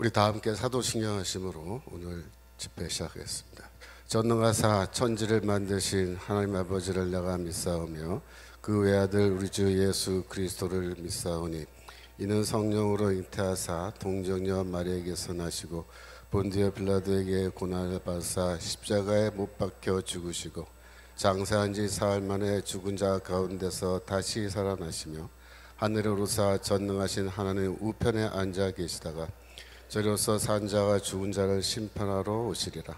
우리 다 함께 사도신경 하심으로 오늘 집회 시작하겠습니다. 전능하사 천지를 만드신 하나님 아버지를 내가 믿사오며 그 외아들 우리 주 예수 그리스도를 믿사오니 이는 성령으로 잉태하사 동정녀 마리아에게서 나시고 본디오 빌라도에게 고난을 받으사 십자가에 못 박혀 죽으시고 장사한 지 사흘 만에 죽은 자 가운데서 다시 살아나시며 하늘에 오르사 전능하신 하나님 우편에 앉아 계시다가 저로서 산 자와 죽은 자를 심판하러 오시리라.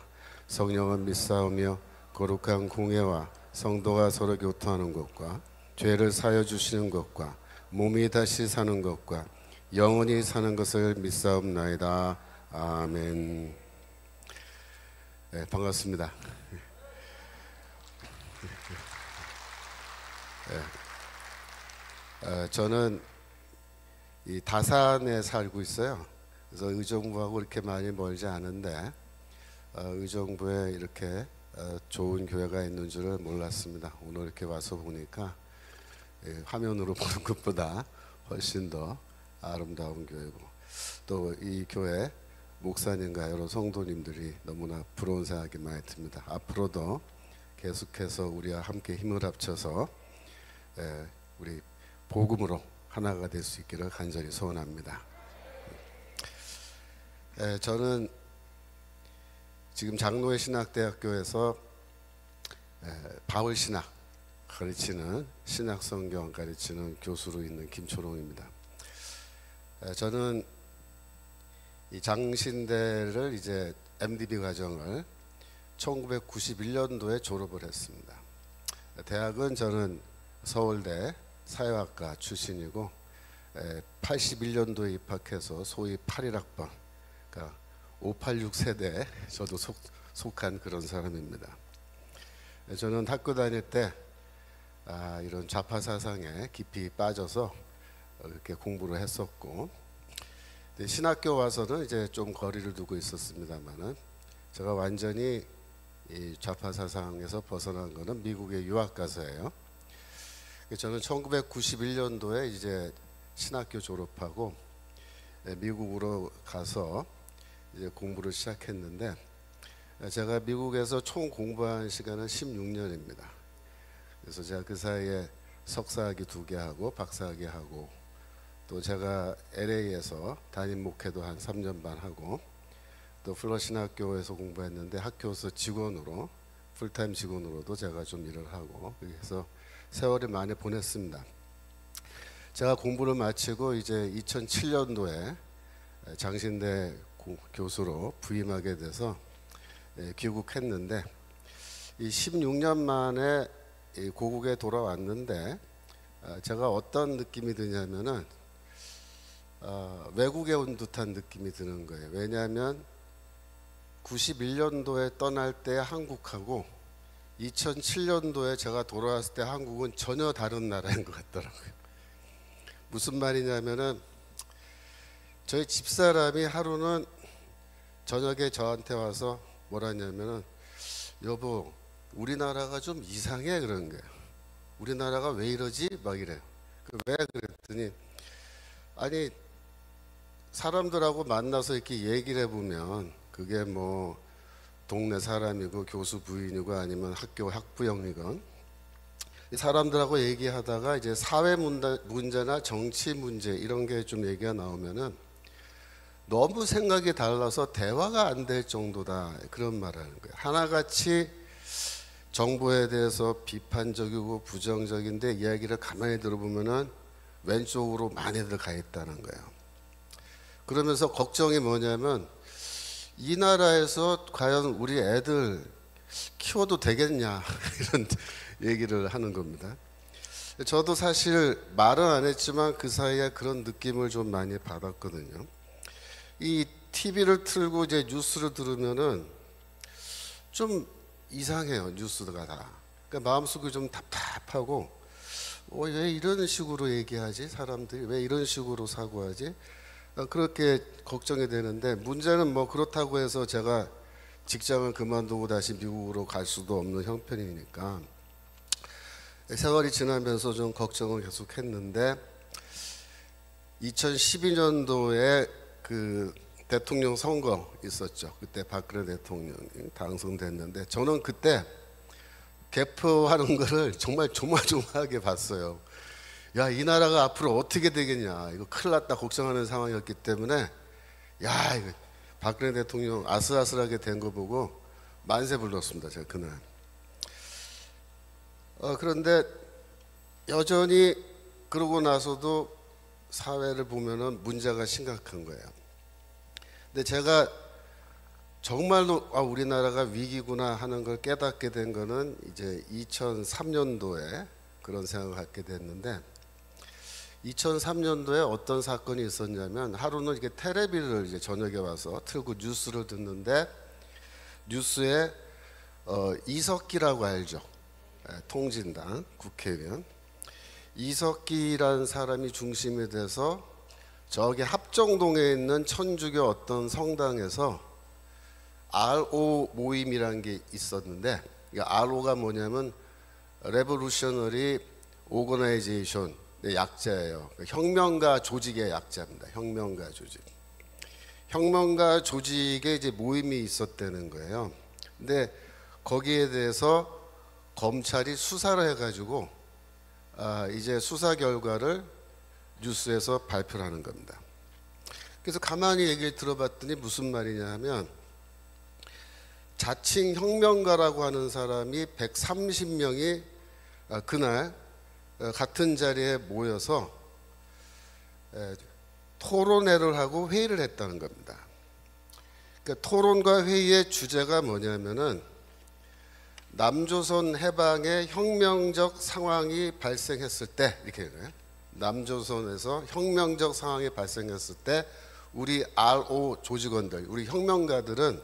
성령은 믿사오며 거룩한 공예와 성도가 서로 교통하는 것과 죄를 사여 주시는 것과 몸이 다시 사는 것과 영원히 사는 것을 믿사옵나이다. 아멘. 네, 반갑습니다. 저는 이 다산에 살고 있어요. 그래서 의정부하고 이렇게 많이 멀지 않은데 의정부에 이렇게 좋은 교회가 있는 줄을 몰랐습니다. 오늘 이렇게 와서 보니까 화면으로 보는 것보다 훨씬 더 아름다운 교회고 또 이 교회 목사님과 여러 성도님들이 너무나 부러운 생각이 많이 듭니다. 앞으로도 계속해서 우리와 함께 힘을 합쳐서 우리 복음으로 하나가 될 수 있기를 간절히 소원합니다. 저는 지금 장로회 신학대학교에서 바울신학 가르치는 신학성경 가르치는 교수로 있는 김초롱입니다. 저는 이 장신대를 이제 MDB 과정을 1991년도에 졸업을 했습니다. 대학은 저는 서울대 사회학과 출신이고 81년도에 입학해서 소위 81학번 그러니까 586 세대에 저도 속한 그런 사람입니다. 저는 학교 다닐 때 이런 좌파 사상에 깊이 빠져서 이렇게 공부를 했었고 신학교 와서는 이제 좀 거리를 두고 있었습니다만은 제가 완전히 이 좌파 사상에서 벗어난 거는 미국에 유학 가서예요. 저는 1991년도에 이제 신학교 졸업하고 미국으로 가서 이제 공부를 시작했는데 제가 미국에서 총 공부한 시간은 16년입니다. 그래서 제가 그 사이에 석사학위 2개 하고 박사학위 하고 또 제가 LA에서 담임 목회도 한 3년 반 하고 또 플러신학교에서 공부했는데 학교에서 직원으로 풀타임 직원으로도 제가 좀 일을 하고 그래서 세월이 많이 보냈습니다. 제가 공부를 마치고 이제 2007년도에 장신대 교수로 부임하게 돼서 귀국했는데 이 16년 만에 고국에 돌아왔는데 제가 어떤 느낌이 드냐면은 외국에 온 듯한 느낌이 드는 거예요. 왜냐하면 91년도에 떠날 때 한국하고 2007년도에 제가 돌아왔을 때 한국은 전혀 다른 나라인 것 같더라고요. 무슨 말이냐면은 저희 집사람이 하루는 저녁에 저한테 와서 뭐라냐면은 여보 우리나라가 좀 이상해 그런 거예요. 우리나라가 왜 이러지? 막 이래요. 왜 그랬더니 아니 사람들하고 만나서 이렇게 얘기를 해보면 그게 뭐 동네 사람이고 교수 부인이고 아니면 학교 학부형이건 사람들하고 얘기하다가 이제 사회 문제나 정치 문제 이런 게 좀 얘기가 나오면은 너무 생각이 달라서 대화가 안 될 정도다 그런 말을 하는 거예요. 하나같이 정부에 대해서 비판적이고 부정적인데 이야기를 가만히 들어보면은 왼쪽으로 많이들 가 있다는 거예요. 그러면서 걱정이 뭐냐면 이 나라에서 과연 우리 애들 키워도 되겠냐 이런 얘기를 하는 겁니다. 저도 사실 말은 안 했지만 그 사이에 그런 느낌을 좀 많이 받았거든요. 이 TV를 틀고 이제 뉴스를 들으면은 좀 이상해요. 뉴스가 다. 그러니까 마음속이 좀 답답하고 왜 이런 식으로 얘기하지? 사람들이 왜 이런 식으로 사고하지? 그렇게 걱정이 되는데 문제는 뭐 그렇다고 해서 제가 직장을 그만두고 다시 미국으로 갈 수도 없는 형편이니까 세월이 지나면서 좀 걱정을 계속 했는데 2012년도에 그 대통령 선거 있었죠. 그때 박근혜 대통령이 당선됐는데 저는 그때 개표하는 거를 정말 조마조마하게 봤어요. 야, 이 나라가 앞으로 어떻게 되겠냐, 이거 큰일 났다 걱정하는 상황이었기 때문에 야, 이거 박근혜 대통령 아슬아슬하게 된 거 보고 만세 불렀습니다, 제가 그날. 그런데 여전히 그러고 나서도 사회를 보면은 문제가 심각한 거예요. 근데 제가 정말로 우리나라가 위기구나 하는 걸 깨닫게 된 거는 이제 2003년도에 그런 생각을 갖게 됐는데, 2003년도에 어떤 사건이 있었냐면, 하루는 이렇게 테레비를 이제 저녁에 와서 틀고 뉴스를 듣는데, 뉴스에 이석기라고 알죠? 통진당 국회의원 이석기라는 사람이 중심이 돼서 저기 합정동에 있는 천주교 어떤 성당에서 RO 모임이라는 게 있었는데, RO가 뭐냐면 Revolutionary Organization 약자예요. 혁명가 조직의 약자입니다. 혁명가 조직. 혁명가 조직에 이제 모임이 있었다는 거예요. 근데 거기에 대해서 검찰이 수사를 해가지고 이제 수사 결과를 뉴스에서 발표를 하는 겁니다. 그래서 가만히 얘기를 들어봤더니 무슨 말이냐 하면, 자칭 혁명가라고 하는 사람이 130명이 그날 같은 자리에 모여서 토론회를 하고 회의를 했다는 겁니다. 그러니까 토론과 회의의 주제가 뭐냐면은 남조선 해방의 혁명적 상황이 발생했을 때, 이렇게 해요. 남조선에서 혁명적 상황이 발생했을 때 우리 RO 조직원들, 우리 혁명가들은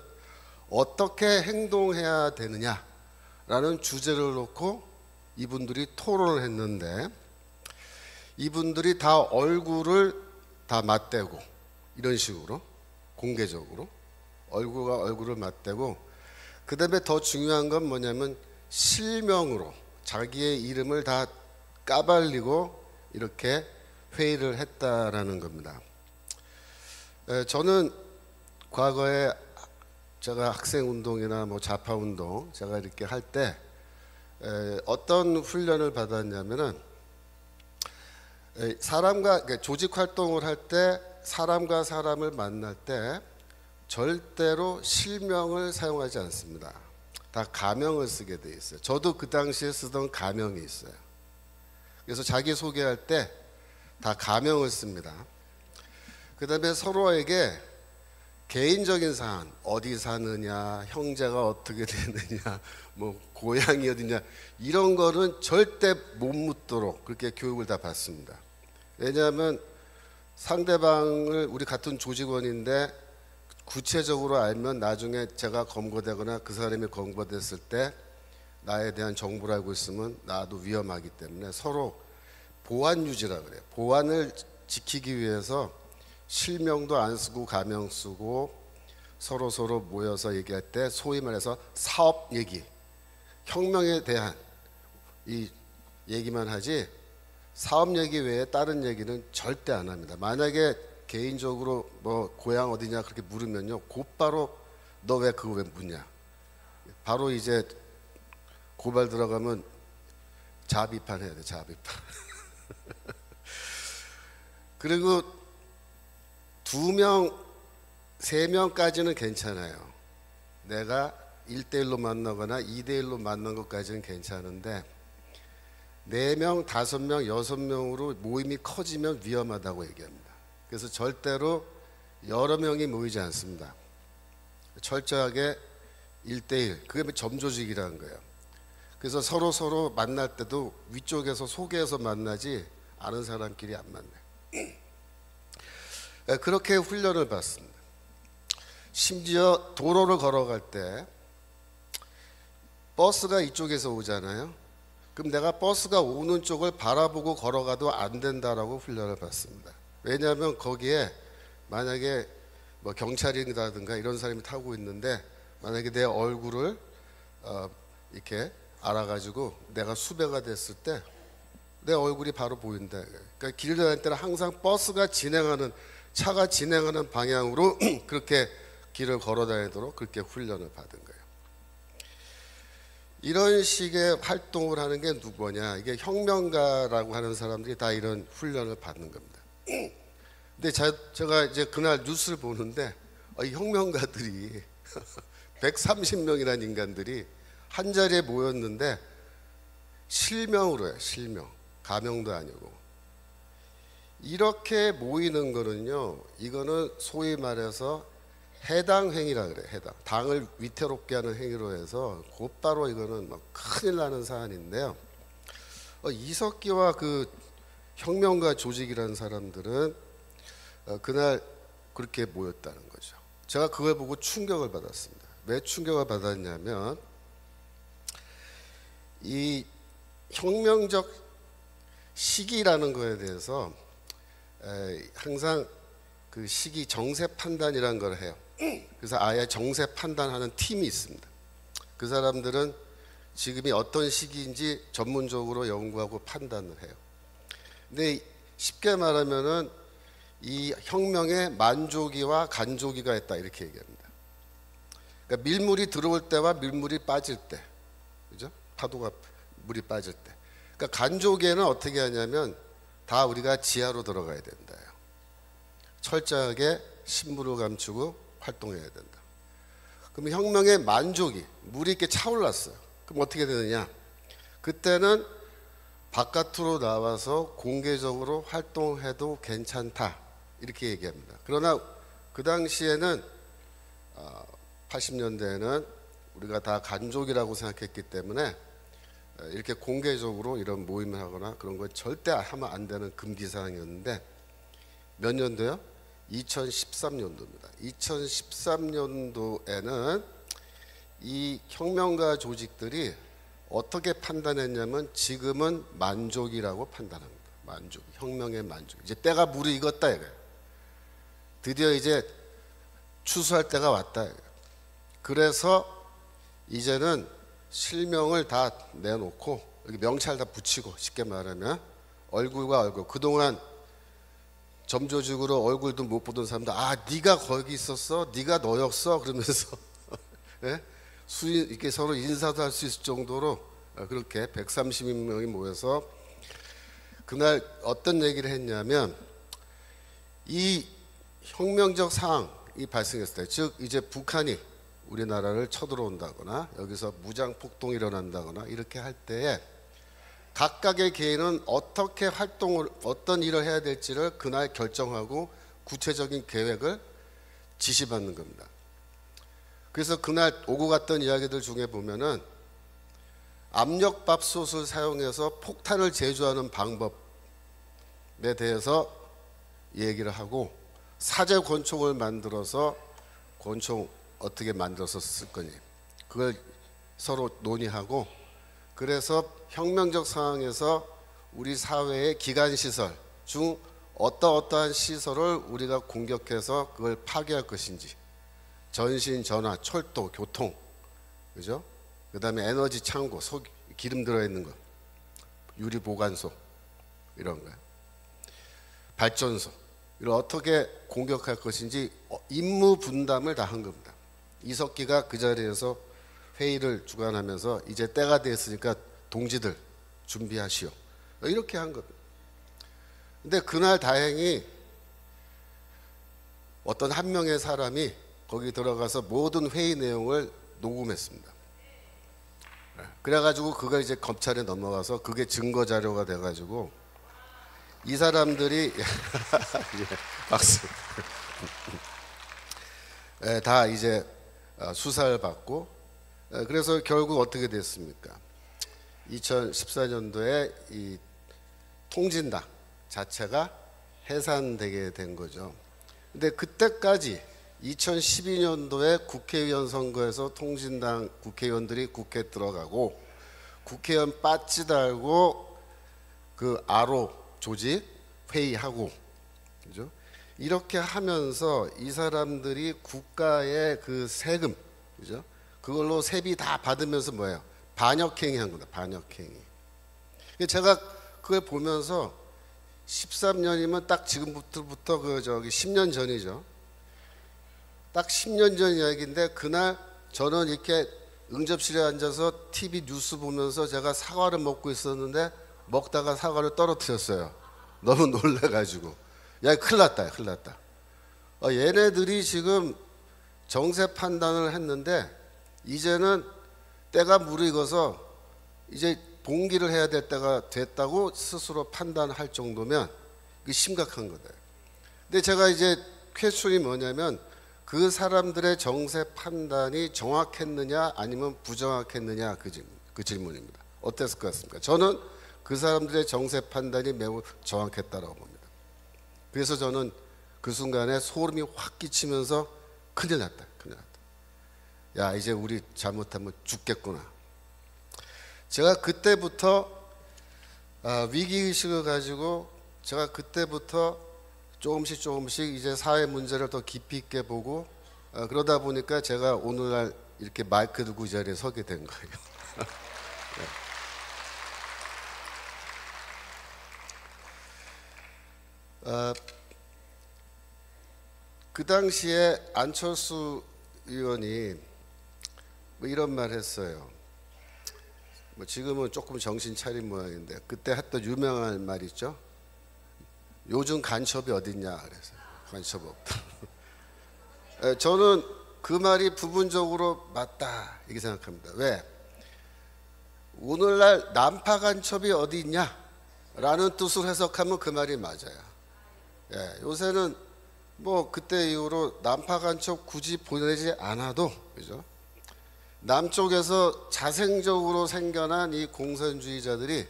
어떻게 행동해야 되느냐라는 주제를 놓고 이분들이 토론을 했는데, 이분들이 다 얼굴을 다 맞대고, 이런 식으로 공개적으로 얼굴과 얼굴을 맞대고, 그 다음에 더 중요한 건 뭐냐면 실명으로 자기의 이름을 다 까발리고 이렇게 회의를 했다라는 겁니다. 저는 과거에 제가 학생운동이나 뭐 좌파운동 제가 이렇게 할 때 어떤 훈련을 받았냐면은, 사람과 조직 활동을 할 때 사람과 사람을 만날 때 절대로 실명을 사용하지 않습니다. 다 가명을 쓰게 돼 있어요. 저도 그 당시에 쓰던 가명이 있어요. 그래서 자기 소개할 때 다 가명을 씁니다. 그 다음에 서로에게 개인적인 사안, 어디 사느냐, 형제가 어떻게 되느냐, 뭐 고향이 어디냐, 이런 거는 절대 못 묻도록 그렇게 교육을 다 받습니다. 왜냐하면 상대방을, 우리 같은 조직원인데 구체적으로 알면 나중에 제가 검거되거나 그 사람이 검거됐을 때 나에 대한 정보를 알고 있으면 나도 위험하기 때문에 서로 보안 유지라 그래요. 보안을 지키기 위해서 실명도 안 쓰고 가명 쓰고 서로 모여서 얘기할 때 소위 말해서 사업 얘기, 혁명에 대한 이 얘기만 하지 사업 얘기 외에 다른 얘기는 절대 안 합니다. 만약에 개인적으로 뭐 고향 어디냐 그렇게 물으면요, 곧바로 너 왜 그거 왜 묻냐, 바로 이제 고발 들어가면 자비판 해야 돼, 자비판. 그리고 2명, 3명까지는 괜찮아요. 내가 1대1로 만나거나 2대1로 만난 것까지는 괜찮은데 4명, 5명, 6명으로 모임이 커지면 위험하다고 얘기합니다. 그래서 절대로 여러 명이 모이지 않습니다. 철저하게 1대1, 그게 점조직이라는 거예요. 그래서 서로 만날 때도 위쪽에서 소개해서 만나지 아는 사람끼리 안 만나요. 그렇게 훈련을 받습니다. 심지어 도로를 걸어갈 때 버스가 이쪽에서 오잖아요. 그럼 내가 버스가 오는 쪽을 바라보고 걸어가도 안 된다라고 훈련을 받습니다. 왜냐하면 거기에 만약에 뭐 경찰이라든가 이런 사람이 타고 있는데 만약에 내 얼굴을 이렇게 알아가지고 내가 수배가 됐을 때 내 얼굴이 바로 보인다. 그러니까 길을 다닐 때는 항상 버스가 진행하는 차가 진행하는 방향으로 그렇게 길을 걸어 다니도록 그렇게 훈련을 받은 거예요. 이런 식의 활동을 하는 게 누구냐? 이게 혁명가라고 하는 사람들이 다 이런 훈련을 받는 겁니다. 근데 제가 이제 그날 뉴스를 보는데 이 혁명가들이 130명이라는 인간들이 한 자리에 모였는데 실명으로 해요. 실명. 가명도 아니고. 이렇게 모이는 거는요, 이거는 소위 말해서 해당 행위라 그래요. 해당. 당을 위태롭게 하는 행위로 해서 곧바로 이거는 막 큰일 나는 사안인데요. 이석기와 그 혁명가 조직이라는 사람들은 그날 그렇게 모였다는 거죠. 제가 그걸 보고 충격을 받았습니다. 왜 충격을 받았냐면 이 혁명적 시기라는 거에 대해서 항상 그 시기 정세 판단이라는 걸 해요. 그래서 아예 정세 판단하는 팀이 있습니다. 그 사람들은 지금이 어떤 시기인지 전문적으로 연구하고 판단을 해요. 근데 쉽게 말하면은 이 혁명에 만조기와 간조기가 있다 이렇게 얘기합니다. 그러니까 밀물이 들어올 때와 밀물이 빠질 때, 그죠? 파도가 물이 빠질 때. 그러니까 간조기에는 어떻게 하냐면 다 우리가 지하로 들어가야 된다. 철저하게 신분을 감추고 활동해야 된다. 그럼 혁명의 만조기, 물이 이렇게 차올랐어요. 그럼 어떻게 되느냐? 그때는 바깥으로 나와서 공개적으로 활동해도 괜찮다 이렇게 얘기합니다. 그러나 그 당시에는 80년대에는 우리가 다 간족이라고 생각했기 때문에 이렇게 공개적으로 이런 모임을 하거나 그런 걸 절대 하면 안 되는 금기사항이었는데 몇 년도요? 2013년도입니다. 2013년도에는 이 혁명가 조직들이 어떻게 판단했냐면 지금은 만족이라고 판단합니다. 만족, 혁명의 만족. 이제 때가 무르익었다 이거예요. 드디어 이제 추수할 때가 왔다 이거예요. 그래서 이제는 실명을 다 내놓고 여기 명찰 다 붙이고 쉽게 말하면 얼굴과 얼굴 그동안 점조직으로 얼굴도 못 보던 사람들 네가 거기 있었어? 네가 너였어? 그러면서 네? 이렇게 서로 인사도 할 수 있을 정도로 그렇게 130명이 모여서 그날 어떤 얘기를 했냐면 이 혁명적 상황이 발생했을 때 즉 이제 북한이 우리나라를 쳐들어온다거나 여기서 무장 폭동이 일어난다거나 이렇게 할 때에 각각의 개인은 어떻게 활동을 어떤 일을 해야 될지를 그날 결정하고 구체적인 계획을 지시받는 겁니다. 그래서 그날 오고 갔던 이야기들 중에 보면은 압력밥솥을 사용해서 폭탄을 제조하는 방법에 대해서 얘기를 하고 사제 권총을 만들어서 권총 어떻게 만들어서 쓸 거니 그걸 서로 논의하고 그래서 혁명적 상황에서 우리 사회의 기관시설 중 어떠한 시설을 우리가 공격해서 그걸 파괴할 것인지 전신, 전화, 철도, 교통 그죠? 그 다음에 에너지 창고, 기름 들어있는 거 유리 보관소 이런 거요 발전소 이걸 어떻게 공격할 것인지 임무 분담을 다 한 겁니다. 이석기가 그 자리에서 회의를 주관하면서 이제 때가 됐으니까 동지들 준비하시오 이렇게 한 겁니다. 근데 그날 다행히 어떤 한 명의 사람이 거기 들어가서 모든 회의 내용을 녹음했습니다. 그래가지고 그걸 이제 검찰에 넘어가서 그게 증거 자료가 돼가지고 이 사람들이 예, 박수 다 이제 수사를 받고 그래서 결국 어떻게 됐습니까? 2014년도에 이 통진당 자체가 해산되게 된 거죠. 근데 그때까지 2012년도에 국회의원 선거에서 통진당 국회의원들이 국회에 들어가고 국회의원 빠지 달고 그 아로 조직 회의하고 그죠? 이렇게 하면서 이 사람들이 국가의 그 세금 그죠? 그걸로 세비 다 받으면서 뭐예요? 반역행위 한 겁니다. 반역행위. 제가 그걸 보면서 13년이면 딱 지금부터 10년 전이죠. 딱 10년 전 이야기인데, 그날 저는 이렇게 응접실에 앉아서 TV 뉴스 보면서 제가 사과를 먹고 있었는데 먹다가 사과를 떨어뜨렸어요. 너무 놀래가지고. 야, 큰일 났다, 큰일 났다. 얘네들이 지금 정세 판단을 했는데 이제는 때가 무르익어서 이제 봉기를 해야 될 때가 됐다고 스스로 판단할 정도면 이게 심각한 거다. 근데 제가 이제 퀘스천이 뭐냐면, 그 사람들의 정세 판단이 정확했느냐 아니면 부정확했느냐, 그 질문입니다. 어땠을 것 같습니까? 저는 그 사람들의 정세 판단이 매우 정확했다고 봅니다. 그래서 저는 그 순간에 소름이 확 끼치면서 큰일 났다, 큰일 났다. 야, 이제 우리 잘못하면 죽겠구나. 제가 그때부터 위기의식을 가지고, 제가 그때부터 조금씩 이제 사회 문제를 더 깊이 있게 보고, 그러다 보니까 제가 오늘날 이렇게 마이크 들고 이 자리에 서게 된 거예요. 그 당시에 안철수 의원이 뭐 이런 말 했어요. 뭐 지금은 조금 정신 차린 모양인데, 그때 했던 유명한 말 있죠. 요즘 간첩이 어딨냐 그래서. 간첩 없다. 저는 그 말이 부분적으로 맞다 이렇게 생각합니다. 왜? 오늘날 난파 간첩이 어디 있냐 라는 뜻으로 해석하면 그 말이 맞아요. 요새는 뭐 그때 이후로 난파 간첩 굳이 보내지 않아도, 그죠? 남쪽에서 자생적으로 생겨난 이 공산주의자들이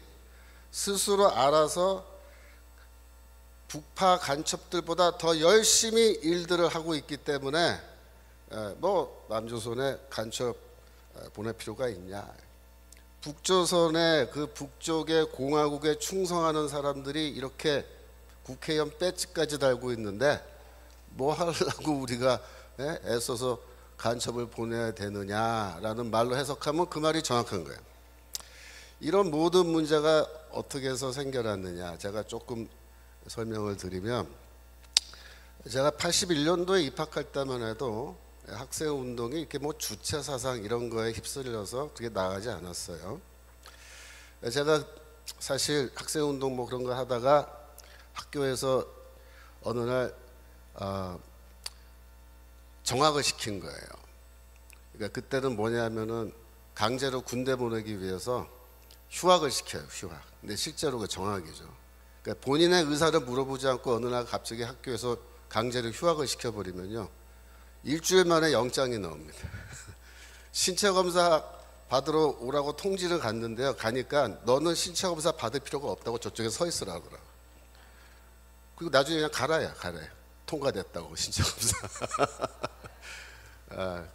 스스로 알아서 북파 간첩들보다 더 열심히 일들을 하고 있기 때문에 뭐 남조선에 간첩 보낼 필요가 있냐. 북조선의 그 북쪽의 공화국에 충성하는 사람들이 이렇게 국회의원 배지까지 달고 있는데 뭐 하려고 우리가 애써서 간첩을 보내야 되느냐라는 말로 해석하면 그 말이 정확한 거예요. 이런 모든 문제가 어떻게 해서 생겨났느냐, 제가 조금 설명을 드리면, 제가 81년도에 입학할 때만 해도 학생운동이 이렇게 뭐 주체사상 이런 거에 휩쓸려서 그게 나가지 않았어요. 제가 사실 학생운동 뭐 그런 거 하다가 학교에서 어느 날 정학을 시킨 거예요. 그러니까 그때는 뭐냐면은 강제로 군대 보내기 위해서 휴학을 시켜요, 휴학. 근데 실제로 그 정학이죠. 그러니까 본인의 의사를 물어보지 않고 어느 날 갑자기 학교에서 강제로 휴학을 시켜버리면요, 일주일 만에 영장이 나옵니다. 신체 검사 받으러 오라고 통지를 갔는데요, 가니까 너는 신체 검사 받을 필요가 없다고 저쪽에 서 있으라 그러더라고요. 그리고 나중에 그냥 가라야 통과됐다고, 신체 검사.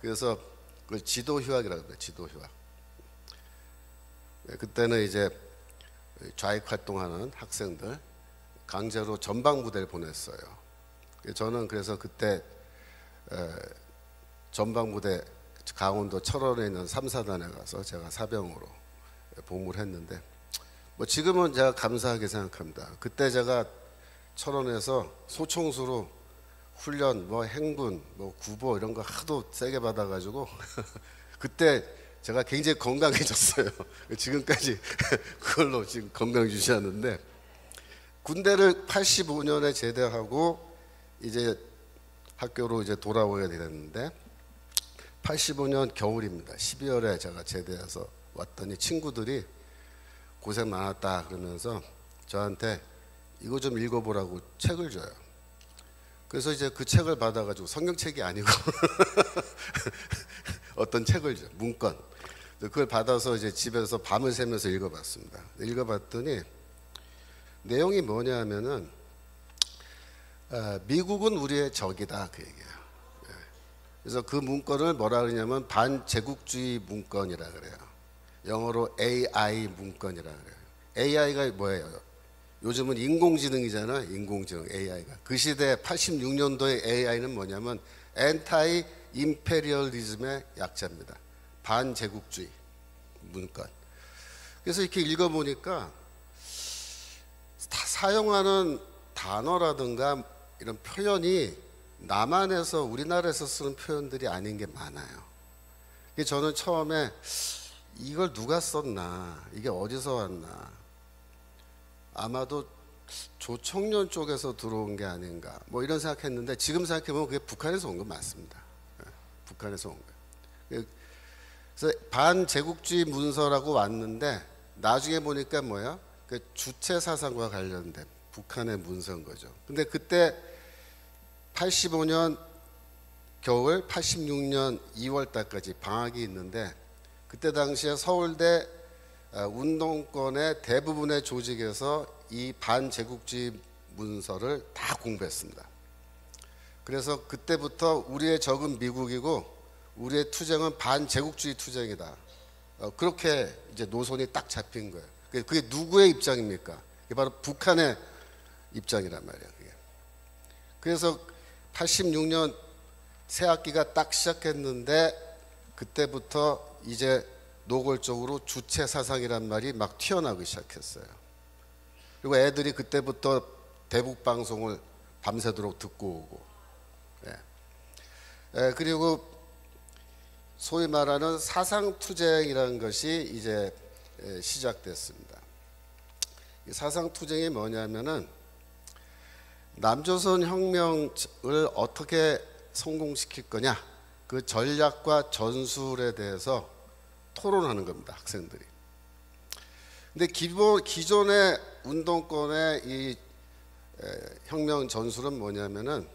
그래서 그걸 지도 휴학이라고 해요, 지도 휴학. 그때는 이제 좌익 활동하는 학생들 강제로 전방부대를 보냈어요. 저는 그래서 그때 전방부대 강원도 철원에 있는 3사단에 가서 제가 사병으로 복무를 했는데, 뭐 지금은 제가 감사하게 생각합니다. 그때 제가 철원에서 소총수로 훈련, 뭐 행군, 뭐 구보 이런 거 하도 세게 받아가지고 그때 제가 굉장히 건강해졌어요. 지금까지 그걸로 지금 건강 유지하는데, 군대를 85년에 제대하고 이제 학교로 이제 돌아오게 됐는데, 85년 겨울입니다. 12월에 제가 제대해서 왔더니 친구들이 고생 많았다 그러면서 저한테 이거 좀 읽어보라고 책을 줘요. 그래서 이제 그 책을 받아가지고, 성경책이 아니고 어떤 책을 줘요, 문건. 그걸 받아서 이제 집에서 밤을 새면서 읽어봤습니다. 읽어봤더니 내용이 뭐냐 하면은 미국은 우리의 적이다 그 얘기예요. 그래서 그 문건을 뭐라 그러냐면 반제국주의 문건이라 그래요. 영어로 AI 문건이라 그래요. AI가 뭐예요? 요즘은 인공지능이잖아요. 인공지능 AI가. 그 시대 86년도에 AI는 뭐냐면 엔타이 임페리얼리즘의 약자입니다. 반제국주의 문건. 그래서 이렇게 읽어보니까 사용하는 단어라든가 이런 표현이 남한에서 우리나라에서 쓰는 표현들이 아닌 게 많아요. 저는 처음에 이걸 누가 썼나, 이게 어디서 왔나, 아마도 조청년 쪽에서 들어온 게 아닌가 뭐 이런 생각했는데, 지금 생각해보면 그게 북한에서 온 건 맞습니다. 북한에서 온 거예요. 그래서 반제국주의 문서라고 왔는데 나중에 보니까 뭐야? 그 주체 사상과 관련된 북한의 문서인 거죠. 근데 그때 85년 겨울, 86년 2월 달까지 방학이 있는데, 그때 당시에 서울대 운동권의 대부분의 조직에서 이 반제국주의 문서를 다 공부했습니다. 그래서 그때부터 우리의 적은 미국이고 우리의 투쟁은 반제국주의 투쟁이다. 그렇게 이제 노선이 딱 잡힌 거예요. 그게 누구의 입장입니까? 그게 바로 북한의 입장이란 말이에요. 그게. 그래서 86년 새 학기가 딱 시작했는데 그때부터 이제 노골적으로 주체 사상이란 말이 막 튀어나오기 시작했어요. 그리고 애들이 그때부터 대북 방송을 밤새도록 듣고 오고, 그리고 소위 말하는 사상투쟁이라는 것이 이제 시작됐습니다. 이 사상투쟁이 뭐냐면은 남조선 혁명을 어떻게 성공시킬 거냐, 그 전략과 전술에 대해서 토론하는 겁니다, 학생들이. 근데 기존의 운동권의 이 혁명 전술은 뭐냐면은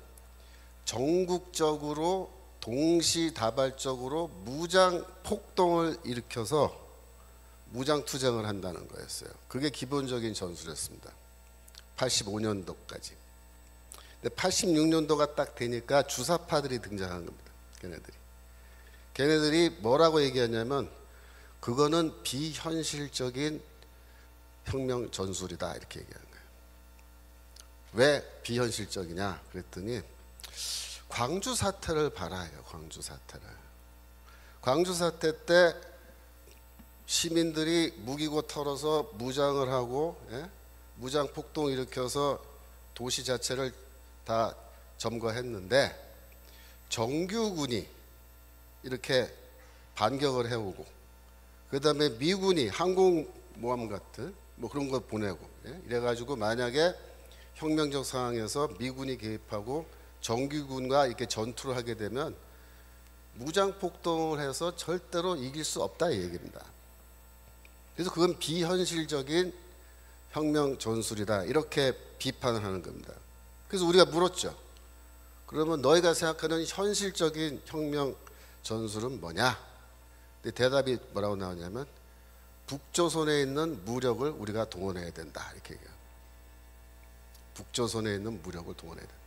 전국적으로 동시다발적으로 무장 폭동을 일으켜서 무장 투쟁을 한다는 거였어요. 그게 기본적인 전술이었습니다. 85년도까지. 근데 86년도가 딱 되니까 주사파들이 등장한 겁니다. 걔네들이 뭐라고 얘기하냐면 그거는 비현실적인 혁명 전술이다, 이렇게 얘기하는 거예요. 왜 비현실적이냐 그랬더니 광주 사태를 봐라요. 광주 사태를. 광주 사태 때 시민들이 무기고 털어서 무장을 하고, 무장 폭동 일으켜서 도시 자체를 다 점거했는데 정규군이 이렇게 반격을 해오고, 그 다음에 미군이 항공모함 같은 뭐 그런 거 보내고, 이래가지고 만약에 혁명적 상황에서 미군이 개입하고 정규군과 이렇게 전투를 하게 되면 무장 폭동을 해서 절대로 이길 수 없다, 이 얘기입니다. 그래서 그건 비현실적인 혁명 전술이다, 이렇게 비판을 하는 겁니다. 그래서 우리가 물었죠. 그러면 너희가 생각하는 현실적인 혁명 전술은 뭐냐? 근데 대답이 뭐라고 나오냐면 북조선에 있는 무력을 우리가 동원해야 된다, 이렇게 얘기해요. 북조선에 있는 무력을 동원해야 된다.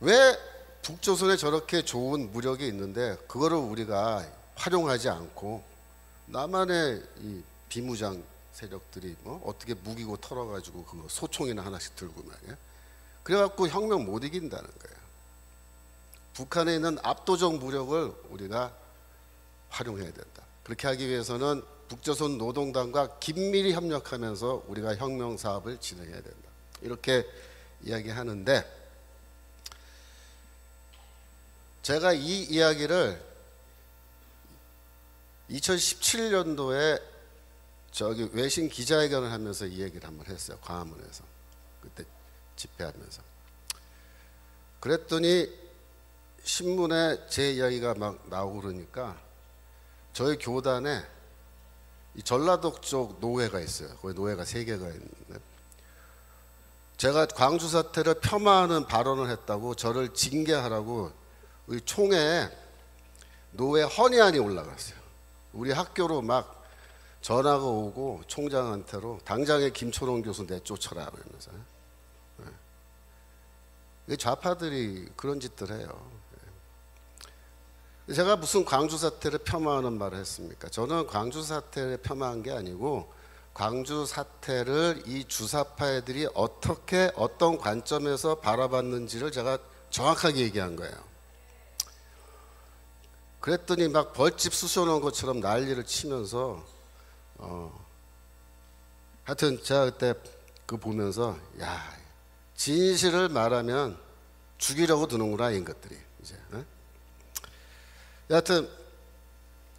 왜 북조선에 저렇게 좋은 무력이 있는데 그거를 우리가 활용하지 않고 남한의 이 비무장 세력들이 뭐 어떻게 무기고 털어가지고 그거 소총이나 하나씩 들고 말이야. 그래갖고 혁명 못 이긴다는 거예요. 북한에 있는 압도적 무력을 우리가 활용해야 된다. 그렇게 하기 위해서는 북조선 노동당과 긴밀히 협력하면서 우리가 혁명 사업을 진행해야 된다, 이렇게 이야기하는데, 제가 이 이야기를 2017년도에 저기 외신 기자회견을 하면서 이 얘기를 한번 했어요. 광화문에서. 그때 집회하면서. 그랬더니 신문에 제 이야기가 막 나오고 그러니까 저희 교단에 이 전라도 쪽 노회가 있어요. 거기 노회가 3개가 있는데, 제가 광주 사태를 폄하하는 발언을 했다고 저를 징계하라고 우리 총회에 노회 헌의안이 올라갔어요. 우리 학교로 막 전화가 오고 총장한테로 당장에 김초롱 교수 내쫓아라 그러면서. 좌파들이 그런 짓들 해요. 제가 무슨 광주 사태를 폄하하는 말을 했습니까? 저는 광주 사태를 폄하한 게 아니고 광주 사태를 이 주사파 애들이 어떻게 어떤 관점에서 바라봤는지를 제가 정확하게 얘기한 거예요. 그랬더니 막 벌집 쑤셔놓은 것처럼 난리를 치면서 하여튼 제가 그때 그 보면서 야, 진실을 말하면 죽이려고 드는구나 이것들이 이제. 여하튼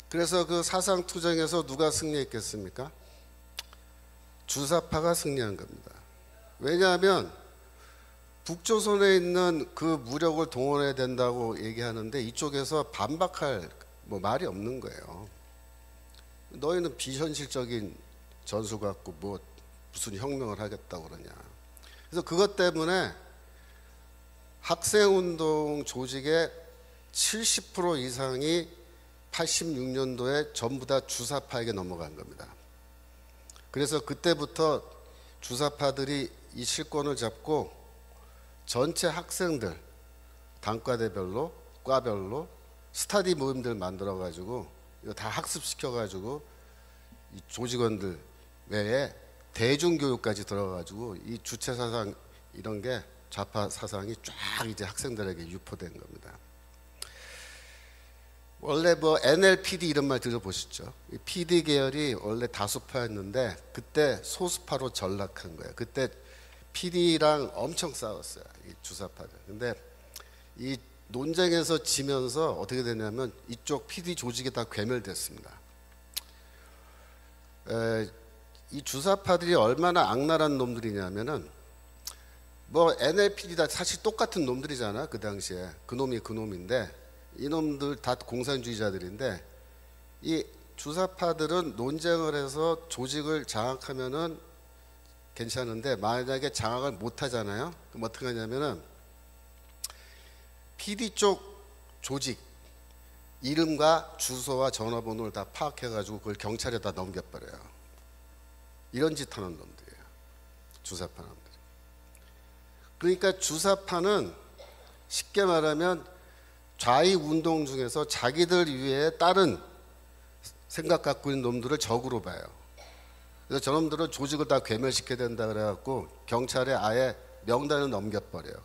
그래서 그 사상투쟁에서 누가 승리했겠습니까? 주사파가 승리한 겁니다. 왜냐하면 북조선에 있는 그 무력을 동원해야 된다고 얘기하는데 이쪽에서 반박할 말이 없는 거예요. 너희는 비현실적인 전술 갖고 무슨 혁명을 하겠다고 그러냐. 그래서 그것 때문에 학생운동 조직의 70% 이상이 86년도에 전부 다 주사파에게 넘어간 겁니다. 그래서 그때부터 주사파들이 이 실권을 잡고 전체 학생들 단과대별로 과별로 스터디 모임들 만들어 가지고 이거 다 학습시켜 가지고 이 조직원들 외에 대중교육까지 들어 가지고 이 주체 사상 이런 게 좌파 사상이 쫙 이제 학생들에게 유포된 겁니다. 원래 NLPD 이런 말 들어보셨죠? PD 계열이 원래 다수파였는데 그때 소수파로 전락한 거예요. 그때 PD랑 엄청 싸웠어요. 이 주사파들. 근데 이 논쟁에서 지면서 어떻게 되냐면 이쪽 PD 조직이 다 괴멸됐습니다. 이 주사파들이 얼마나 악랄한 놈들이냐면은 NLPD 다 사실 똑같은 놈들이잖아. 그 당시에 그 놈이 그 놈인데 이놈들 다 공산주의자들인데 이 주사파들은 논쟁을 해서 조직을 장악하면은 괜찮은데 만약에 장악을 못 하잖아요. 그럼 어떻게 하냐면은 PD 쪽 조직 이름과 주소와 전화번호를 다 파악해 가지고 그걸 경찰에다 넘겨버려요. 이런 짓 하는 놈들이에요. 주사파 놈들. 그러니까 주사파는 쉽게 말하면 좌익운동 중에서 자기들 위에 다른 생각 갖고 있는 놈들을 적으로 봐요. 그래서 저놈들은 조직을 다 괴멸시켜야 된다 그래갖고 경찰에 아예 명단을 넘겨버려요.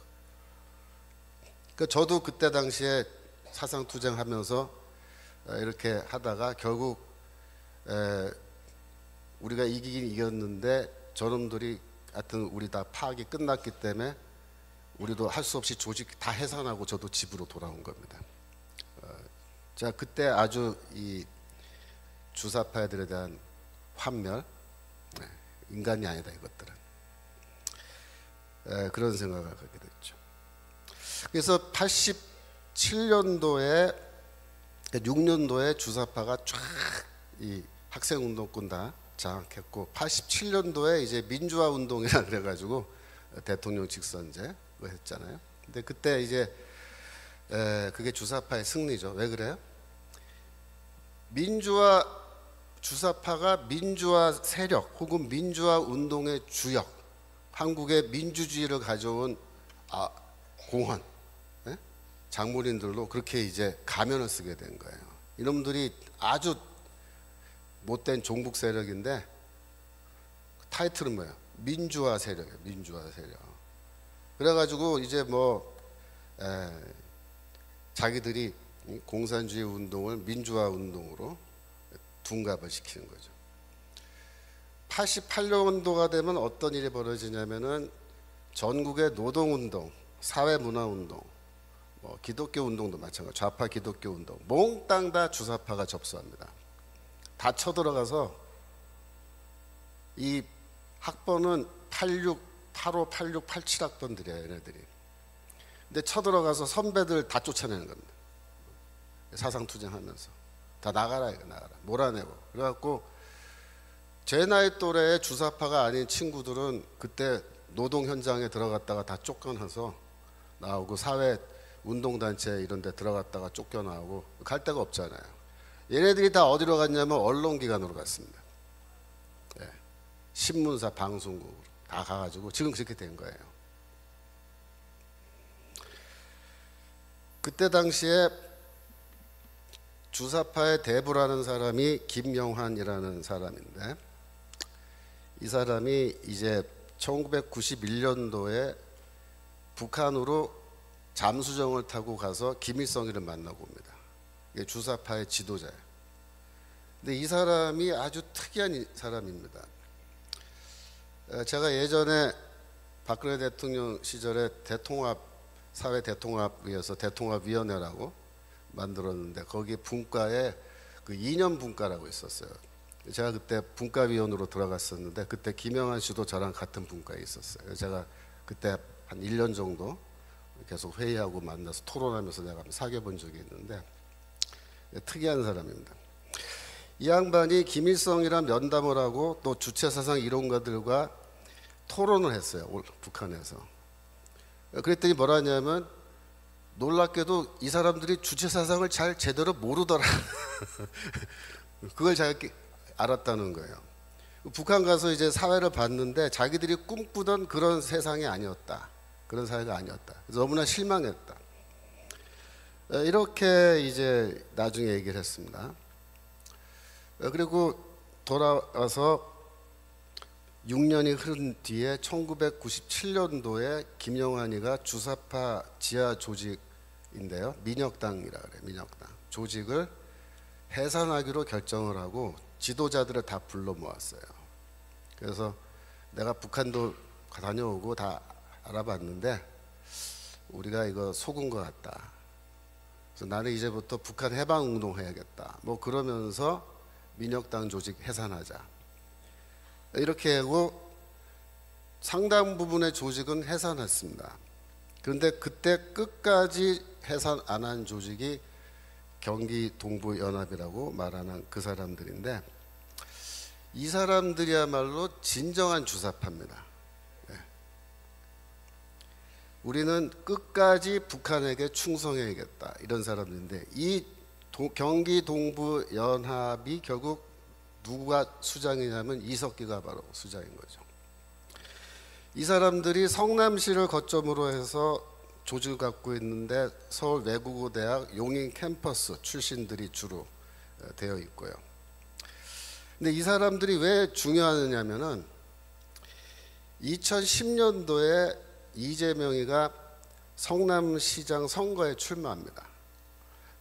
그러니까 저도 그때 당시에 사상투쟁하면서 이렇게 하다가 결국 우리가 이기긴 이겼는데 저놈들이 하여튼 우리 다 파악이 끝났기 때문에 우리도 할 수 없이 조직 다 해산하고 저도 집으로 돌아온 겁니다. 자, 그때 아주 이 주사파들에 대한 환멸, 인간이 아니다 이것들은 그런 생각을 하게 됐죠. 그래서 87년도에 6년도에 주사파가 쫙 이 학생운동권 다 장악했고 87년도에 이제 민주화 운동이라 그래가지고 대통령 직선제 했잖아요. 근데 그때 이제 그게 주사파의 승리죠. 왜 그래요? 민주화 주사파가 민주화 세력 혹은 민주화 운동의 주역, 한국의 민주주의를 가져온 공헌, 장모님들로 그렇게 이제 가면을 쓰게 된 거예요. 이놈들이 아주 못된 종북 세력인데 타이틀은 뭐예요? 민주화 세력이에요. 민주화 세력. 그래가지고 이제 자기들이 공산주의 운동을 민주화 운동으로 둔갑을 시키는 거죠. 88년도가 되면 어떤 일이 벌어지냐면은 전국의 노동운동, 사회문화운동, 기독교 운동도 마찬가지, 좌파 기독교 운동, 몽땅 다 주사파가 접수합니다. 다 쳐들어가서 이 학번은 85, 86, 87학번들이에요, 얘네들이. 근데 쳐들어가서 선배들 다 쫓아내는 겁니다. 사상투쟁하면서 다 나가라 이거 나가라 몰아내고. 그래갖고 제 나이 또래의 주사파가 아닌 친구들은 그때 노동 현장에 들어갔다가 다 쫓겨나서 나오고 사회 운동단체 이런 데 들어갔다가 쫓겨나오고 갈 데가 없잖아요. 얘네들이 다 어디로 갔냐면 언론기관으로 갔습니다. 신문사, 방송국으로 다 가가지고 지금 그렇게 된 거예요. 그때 당시에 주사파의 대부라는 사람이 김영환이라는 사람인데 이 사람이 이제 1991년도에 북한으로 잠수정을 타고 가서 김일성이를 만나고 옵니다. 이게 주사파의 지도자예요. 근데 이 사람이 아주 특이한 사람입니다. 제가 예전에 박근혜 대통령 시절에 사회 대통합위에서 대통합위원회라고 만들었는데 거기 분과에 그 이념 분과라고 있었어요. 제가 그때 분과위원으로 들어갔었는데 그때 김영한 씨도 저랑 같은 분과에 있었어요. 제가 그때 한 1년 정도 계속 회의하고 만나서 토론하면서 내가 사귀어본 적이 있는데 특이한 사람입니다. 이 양반이 김일성이랑 면담을 하고 또 주체사상 이론가들과 토론을 했어요. 북한에서. 그랬더니 뭐라 하냐면 놀랍게도 이 사람들이 주체사상을 잘 제대로 모르더라. 그걸 잘 알았다는 거예요. 북한 가서 이제 사회를 봤는데 자기들이 꿈꾸던 그런 세상이 아니었다. 그런 사회가 아니었다. 그래서 너무나 실망했다. 이렇게 이제 나중에 얘기를 했습니다. 그리고 돌아와서 6년이 흐른 뒤에 1997년도에 김영환이가 주사파 지하 조직인데요. 민혁당이라 그래요. 민혁당. 조직을 해산하기로 결정을 하고 지도자들을 다 불러 모았어요. 그래서 내가 북한도 다녀오고 다 알아봤는데 우리가 이거 속은 것 같다. 그래서 나는 이제부터 북한 해방운동 해야겠다. 뭐 그러면서 민혁당 조직 해산하자. 이렇게 하고 상당 부분의 조직은 해산했습니다. 그런데 그때 끝까지 해산 안 한 조직이 경기 동부연합이라고 말하는 그 사람들인데 이 사람들이야말로 진정한 주사파입니다. 우리는 끝까지 북한에게 충성해야겠다 이런 사람들인데 이 경기 동부연합이 결국 누가 수장이냐면 이석기가 바로 수장인 거죠. 이 사람들이 성남시를 거점으로 해서 조직을 갖고 있는데 서울 외국어대학 용인 캠퍼스 출신들이 주로 되어 있고요. 근데 이 사람들이 왜 중요하냐면은 2010년도에 이재명이가 성남시장 선거에 출마합니다.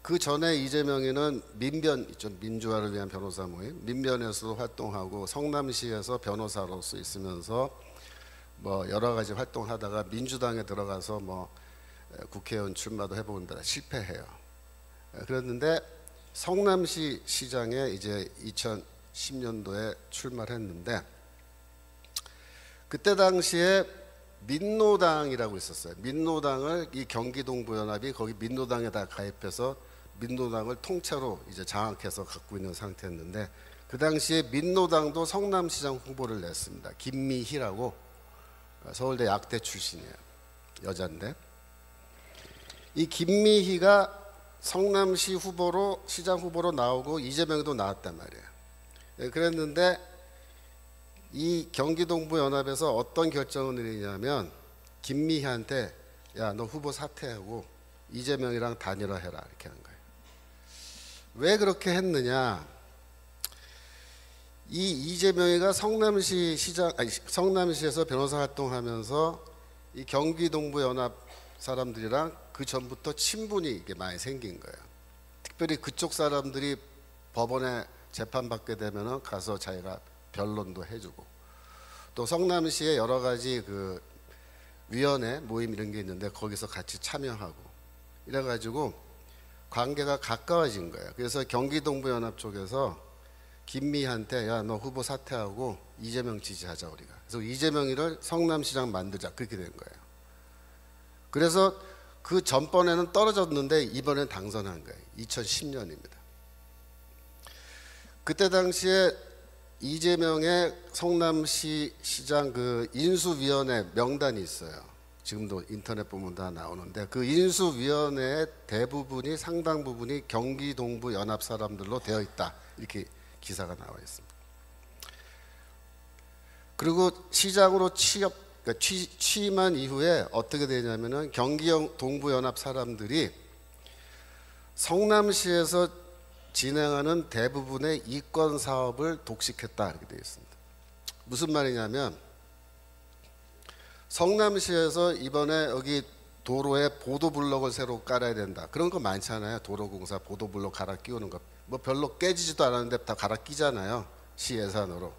그 전에 이재명이는 민변 있죠. 민주화를 위한 변호사 모임 민변에서도 활동하고 성남시에서 변호사로서 있으면서 뭐 여러 가지 활동하다가 민주당에 들어가서 뭐 국회의원 출마도 해보는데 실패해요. 그랬는데 성남시 시장에 이제 2010년도에 출마를 했는데 그때 당시에 민노당이라고 있었어요. 민노당을 이 경기동부연합이 거기 민노당에다 가입해서 민노당을 통째로 이제 장악해서 갖고 있는 상태였는데 그 당시에 민노당도 성남시장 후보를 냈습니다. 김미희라고 서울대 약대 출신이에요. 여자인데 이 김미희가 성남시 후보로 시장 후보로 나오고 이재명도 나왔단 말이에요. 그랬는데 이 경기동부연합에서 어떤 결정을 내리냐면 김미희한테 야, 너 후보 사퇴하고 이재명이랑 단일화해라 이렇게 한 거예요. 왜 그렇게 했느냐? 이 이재명이가 성남시에서 변호사 활동하면서 이 경기동부연합 사람들이랑 그 전부터 친분이 이게 많이 생긴 거예요. 특별히 그쪽 사람들이 법원에 재판받게 되면은 가서 자기가 변론도 해주고 또 성남시에 여러 가지 그 위원회 모임 이런 게 있는데 거기서 같이 참여하고 이래가지고 관계가 가까워진 거예요. 그래서 경기동부연합 쪽에서 김미희한테 야, 너 후보 사퇴하고 이재명 지지하자 우리가. 그래서 이재명이를 성남시장 만들자 그렇게 된 거예요. 그래서 그 전번에는 떨어졌는데 이번엔 당선한 거예요. 2010년입니다. 그때 당시에 이재명의 성남시 시장 그 인수위원회 명단이 있어요. 지금도 인터넷 보면 다 나오는데 그 인수위원회의 대부분이 상당 부분이 경기동부 연합 사람들로 되어 있다 이렇게 기사가 나와 있습니다. 그리고 시장으로 취임한 이후에 어떻게 되냐면은 경기동부 연합 사람들이 성남시에서 진행하는 대부분의 이권 사업을 독식했다 이렇게 되어 있습니다. 무슨 말이냐면 성남시에서 이번에 여기 도로에 보도블록을 새로 깔아야 된다. 그런 거 많잖아요. 도로공사 보도블록 갈아 끼우는 거. 뭐 별로 깨지지도 않았는데 다 갈아 끼잖아요. 시 예산으로.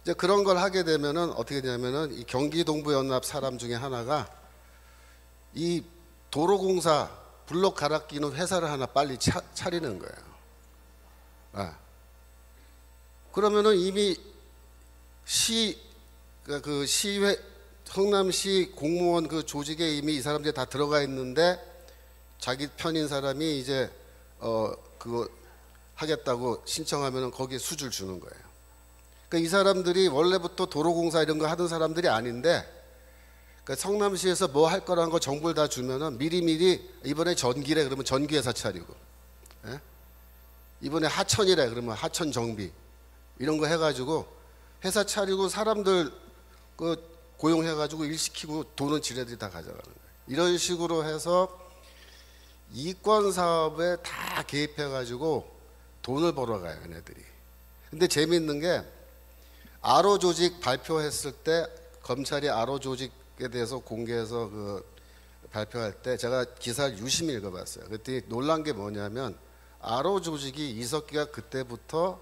이제 그런 걸 하게 되면은 어떻게 되냐면은 이 경기동부연합 사람 중에 하나가 이 도로공사 블록 갈아 끼는 회사를 하나 빨리 차리는 거예요. 아. 그러면은 이미 그 시회 성남시 공무원 그 조직에 이미 이 사람들이 다 들어가 있는데 자기 편인 사람이 이제 그거 하겠다고 신청하면은 거기에 수주를 주는 거예요. 그러니까 이 사람들이 원래부터 도로공사 이런 거 하던 사람들이 아닌데, 그러니까 성남시에서 뭐 할 거라는 거 정보를 다 주면은 미리미리 이번에 전기래 그러면 전기회사 차리고, 예? 이번에 하천이래 그러면 하천 정비 이런 거 해가지고 회사 차리고 사람들 그 고용해가지고 일 시키고 돈은 지네들이 다 가져가는 거예요. 이런 식으로 해서 이권 사업에 다 개입해가지고 돈을 벌어가요, 얘네들이. 근데 재미있는 게 아로 조직 발표했을 때 검찰이 아로 조직에 대해서 공개해서 그 발표할 때 제가 기사를 유심히 읽어봤어요. 그때 놀란 게 뭐냐면 아로 조직이 이석기가 그때부터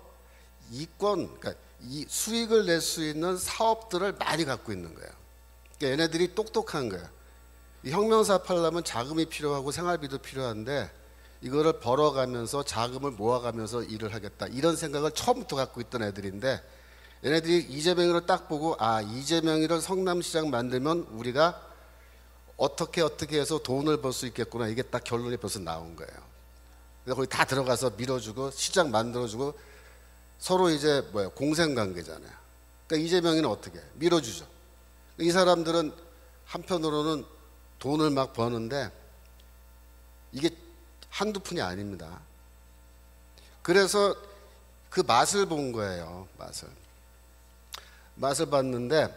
이권, 그러니까 이 수익을 낼 수 있는 사업들을 많이 갖고 있는 거예요. 그러니까 얘네들이 똑똑한 거예요. 이 혁명사업 하려면 자금이 필요하고 생활비도 필요한데 이거를 벌어가면서 자금을 모아가면서 일을 하겠다 이런 생각을 처음부터 갖고 있던 애들인데, 얘네들이 이재명이를 딱 보고 아, 이재명이를 성남시장 만들면 우리가 어떻게 해서 돈을 벌 수 있겠구나, 이게 딱 결론이 벌써 나온 거예요. 그래서 거기 다 들어가서 밀어주고 시장 만들어주고 서로 이제 뭐야 공생관계잖아요. 그러니까 이재명이는 어떻게 밀어주죠. 이 사람들은 한편으로는 돈을 막 버는데 이게 한두 푼이 아닙니다. 그래서 그 맛을 본 거예요. 맛을 봤는데,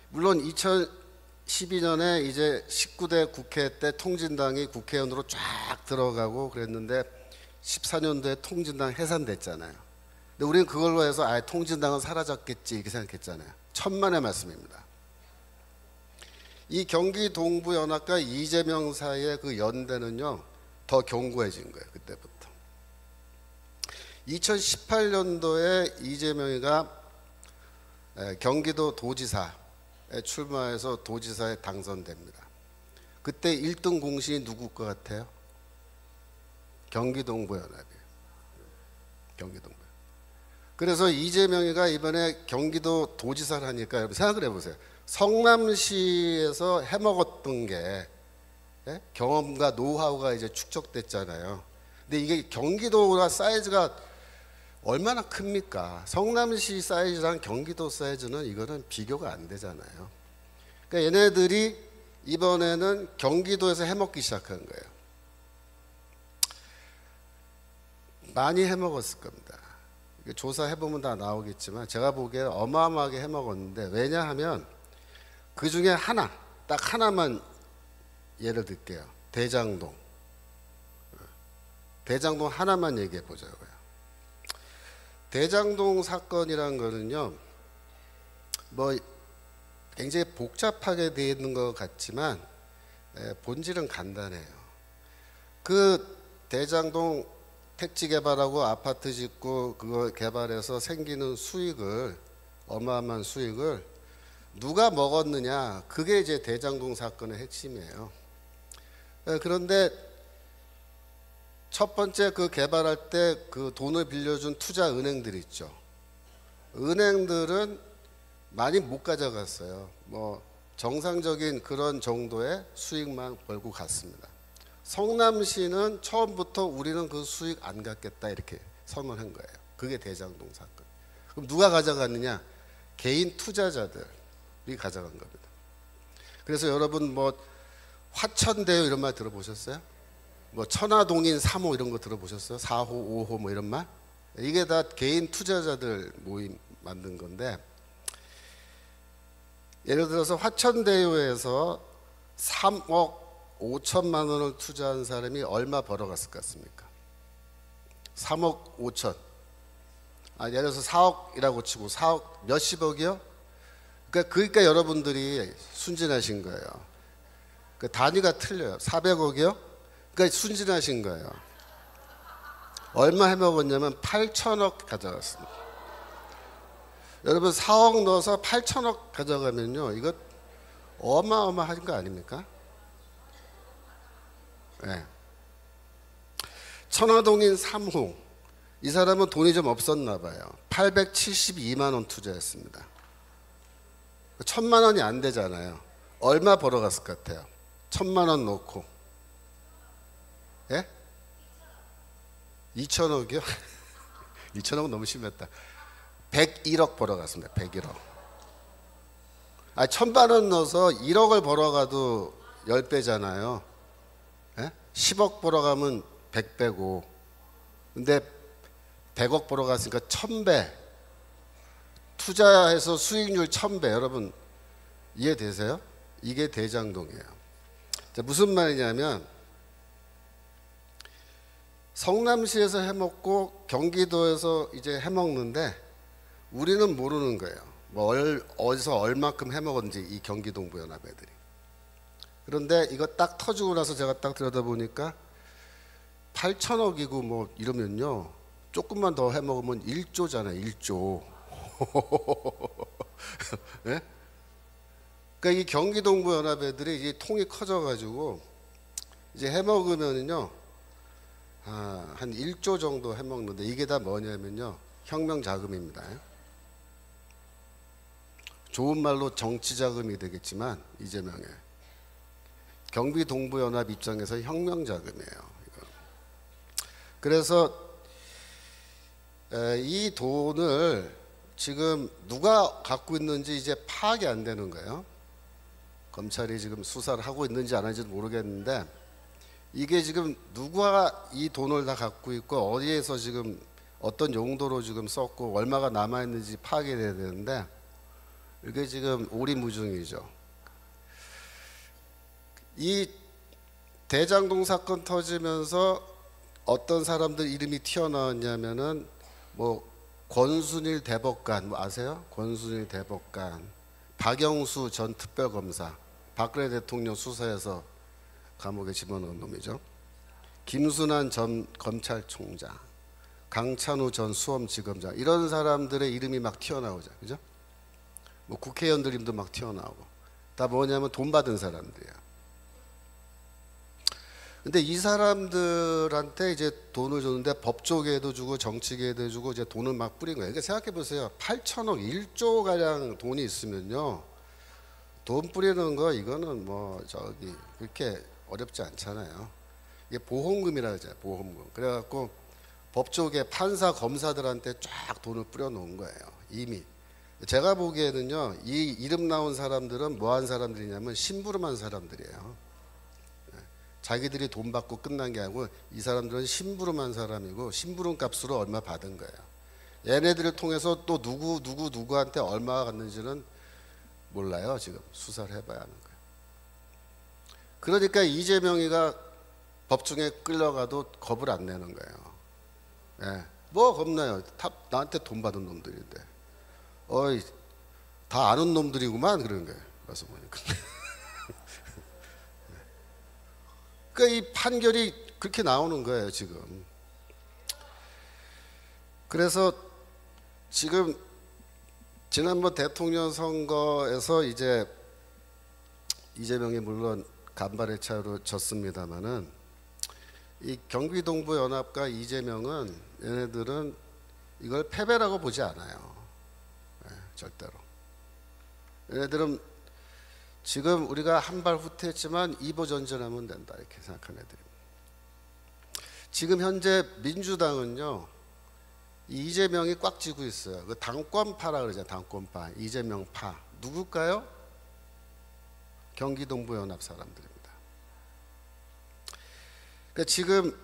물론 2012년에 이제 19대 국회 때 통진당이 국회의원으로 쫙 들어가고 그랬는데 14년도에 통진당 해산됐잖아요. 근데 우리는 그걸로 해서 아예 통진당은 사라졌겠지 이렇게 생각했잖아요. 천만의 말씀입니다. 이 경기동부연합과 이재명 사이의 그 연대는요 더 견고해진 거예요. 그때부터 2018년도에 이재명이가 경기도 도지사에 출마해서 도지사에 당선됩니다. 그때 1등 공신이 누구 것 같아요? 경기동부연합이에요. 경기동부. 그래서 이재명이가 이번에 경기도 도지사를 하니까 여러분 생각을 해보세요. 성남시에서 해먹었던 게 경험과 노하우가 이제 축적됐잖아요. 근데 이게 경기도가 사이즈가 얼마나 큽니까? 성남시 사이즈랑 경기도 사이즈는 이거는 비교가 안 되잖아요. 그러니까 얘네들이 이번에는 경기도에서 해먹기 시작한 거예요. 많이 해먹었을 겁니다. 조사해보면 다 나오겠지만 제가 보기에 어마어마하게 해먹었는데, 왜냐하면 그 중에 하나, 딱 하나만 예를 들게요. 대장동 하나만 얘기해 보자고요. 대장동 사건이란 거는요 뭐 굉장히 복잡하게 되어 있는 것 같지만 본질은 간단해요. 그 대장동 택지 개발하고 아파트 짓고 그거 개발해서 생기는 수익을, 어마어마한 수익을 누가 먹었느냐, 그게 이제 대장동 사건의 핵심이에요. 그런데 첫 번째 그 개발할 때 그 돈을 빌려준 투자 은행들 있죠. 은행들은 많이 못 가져갔어요. 뭐 정상적인 그런 정도의 수익만 벌고 갔습니다. 성남시는 처음부터 우리는 그 수익 안 갖겠다 이렇게 선언한 거예요. 그게 대장동 사건. 그럼 누가 가져갔느냐? 개인 투자자들이 가져간 겁니다. 그래서 여러분 뭐 화천대유 이런 말 들어보셨어요? 뭐 천화동인 3호 이런 거 들어보셨어요? 4호, 5호 뭐 이런 말? 이게 다 개인 투자자들 모임 만든 건데, 예를 들어서 화천대유에서 3억 5천만 원을 투자한 사람이 얼마 벌어갔을 것 같습니까? 3억 5천. 예를 들어서 4억이라고 치고 4억 몇십억이요? 그러니까 여러분들이 순진하신 거예요. 그 단위가 틀려요. 400억이요? 그러니까 순진하신 거예요. 얼마 해먹었냐면 8천억 가져갔습니다. 여러분 4억 넣어서 8천억 가져가면요, 이거 어마어마한 거 아닙니까? 네. 천화동인 3호, 이 사람은 돈이 좀 없었나 봐요. 872만 원 투자했습니다. 1,000만 원이 안 되잖아요. 얼마 벌어갔을 것 같아요? 1,000만 원 넣고, 예? 2천억이요? 2천억은 너무 심했다. 101억 벌어갔습니다. 101억. 아, 1,000만 원 넣어서 1억을 벌어가도 10배잖아요. 예? 10억 벌어가면 100배고, 근데 100억 벌어갔으니까 1000배. 투자해서 수익률 1000배. 여러분 이해되세요? 이게 대장동이에요. 자, 무슨 말이냐면 성남시에서 해먹고 경기도에서 이제 해먹는데 우리는 모르는 거예요. 뭐 어디서 얼마큼 해먹었는지, 이 경기동부연합 애들이. 그런데 이거 딱 터지고 나서 제가 딱 들여다보니까 8천억이고 뭐 이러면요, 조금만 더 해먹으면 1조잖아요. 1조. 네? 그러니까 이 경기동부연합 애들이 이제 통이 커져가지고 이제 해먹으면은요, 한 1조 정도 해먹는데, 이게 다 뭐냐면요, 혁명 자금입니다. 좋은 말로 정치 자금이 되겠지만 이재명의 경기동부연합 입장에서 혁명 자금이에요. 그래서 이 돈을 지금 누가 갖고 있는지 이제 파악이 안 되는 거예요. 검찰이 지금 수사를 하고 있는지 안 하는지도 모르겠는데, 이게 지금 누가 이 돈을 다 갖고 있고 어디에서 지금 어떤 용도로 지금 썼고 얼마가 남아 있는지 파악이 돼야 되는데, 이게 지금 오리무중이죠. 이 대장동 사건 터지면서 어떤 사람들 이름이 튀어나왔냐면은 뭐 권순일 대법관, 뭐 아세요? 권순일 대법관, 박영수 전 특별검사, 박근혜 대통령 수사에서 감옥에 집어넣은 놈이죠. 김순환 전 검찰총장, 강찬우 전 수험지검장, 이런 사람들의 이름이 막 튀어나오죠. 그죠? 뭐 국회의원들 이름도 막 튀어나오고, 다 뭐냐면 돈 받은 사람들이야. 근데 이 사람들한테 이제 돈을 줬는데 법조계에도 주고 정치계에도 주고 이제 돈을 막 뿌린 거예요. 그러니까 생각해 보세요. 8천억, 1조 가량 돈이 있으면요, 돈 뿌리는 거 이거는 뭐 저기 그렇게 어렵지 않잖아요. 이게 보험금이라 하잖아요. 보험금. 그래갖고 법조계 판사 검사들한테 쫙 돈을 뿌려 놓은 거예요. 이미. 제가 보기에는요, 이 이름 나온 사람들은 뭐 한 사람들이냐면 심부름한 사람들이에요. 자기들이 돈 받고 끝난 게 아니고 이 사람들은 심부름한 사람이고, 심부름 값으로 얼마 받은 거예요. 얘네들을 통해서 또 누구한테 얼마가 갔는지는 몰라요. 지금 수사를 해봐야 하는 거예요. 그러니까 이재명이가 법정에 끌려가도 겁을 안 내는 거예요. 예. 뭐 겁나요? 나한테 돈 받은 놈들인데. 어이, 다 아는 놈들이구만, 그러는 거예요. 가서 보니까. 그러니까 이 판결이 그렇게 나오는 거예요, 지금. 그래서 지금 지난번 대통령 선거에서 이제 이재명이 물론 간발의 차이로 졌습니다만은, 이 경기동부 연합과 이재명은, 얘네들은 이걸 패배라고 보지 않아요. 네, 절대로. 얘네들은 지금 우리가 한 발 후퇴했지만 2보 전진하면 된다, 이렇게 생각하는 애들입니다. 지금 현재 민주당은요, 이재명이 꽉 쥐고 있어요. 그 당권파라 그러잖아요. 당권파, 이재명파. 누굴까요? 경기동부 연합 사람들입니다. 그러니까 지금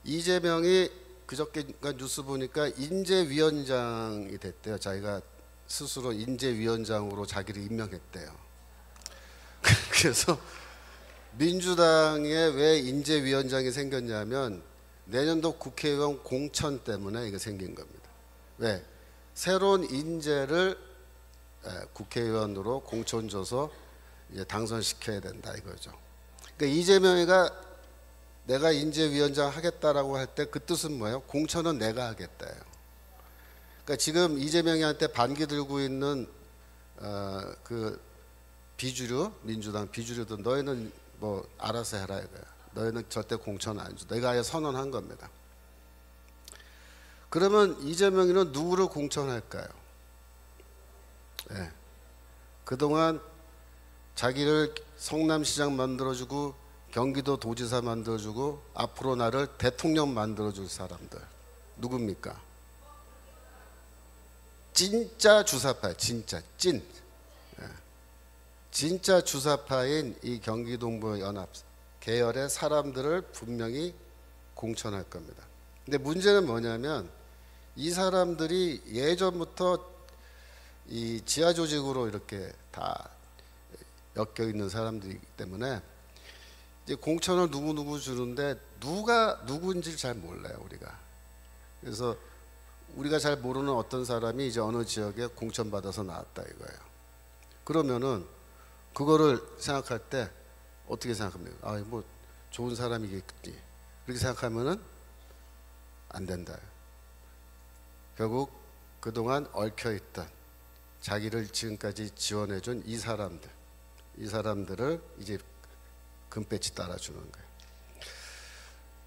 이재명이 그저께 뉴스 보니까 인재위원장이 됐대요. 자기가 스스로 인재위원장으로 자기를 임명했대요. 그래서 민주당에 왜 인재위원장이 생겼냐면 내년도 국회의원 공천 때문에 이게 생긴 겁니다. 왜? 새로운 인재를 국회의원으로 공천 줘서 이제 당선시켜야 된다 이거죠. 그러니까 이재명이가 내가 인재위원장 하겠다라고 할 때 그 뜻은 뭐예요? 공천은 내가 하겠다예요. 그러니까 지금 이재명이한테 반기 들고 있는 그 비주류, 민주당 비주류들 너희는 뭐 알아서 해라 이거야. 너희는 절대 공천 안 줘. 내가 아예 선언한 겁니다. 그러면 이재명이는 누구를 공천할까요? 네. 그동안 자기를 성남시장 만들어주고 경기도 도지사 만들어주고 앞으로 나를 대통령 만들어줄 사람들 누굽니까? 진짜 주사파, 진짜 찐, 진짜 주사파인 이 경기동부 연합 계열의 사람들을 분명히 공천할 겁니다. 근데 문제는 뭐냐면 이 사람들이 예전부터 이 지하 조직으로 이렇게 다 엮여 있는 사람들이기 때문에 이제 공천을 누구 주는데 누가 누구인지 잘 몰라요 우리가. 그래서 우리가 잘 모르는 어떤 사람이 이제 어느 지역에 공천 받아서 나왔다 이거예요. 그러면은 그거를 생각할 때 어떻게 생각합니까? 아, 뭐 좋은 사람이겠지. 그렇게 생각하면은 안 된다. 결국 그동안 얽혀있던 자기를 지금까지 지원해준 이 사람들을 이제 금배지 따라주는 거예요.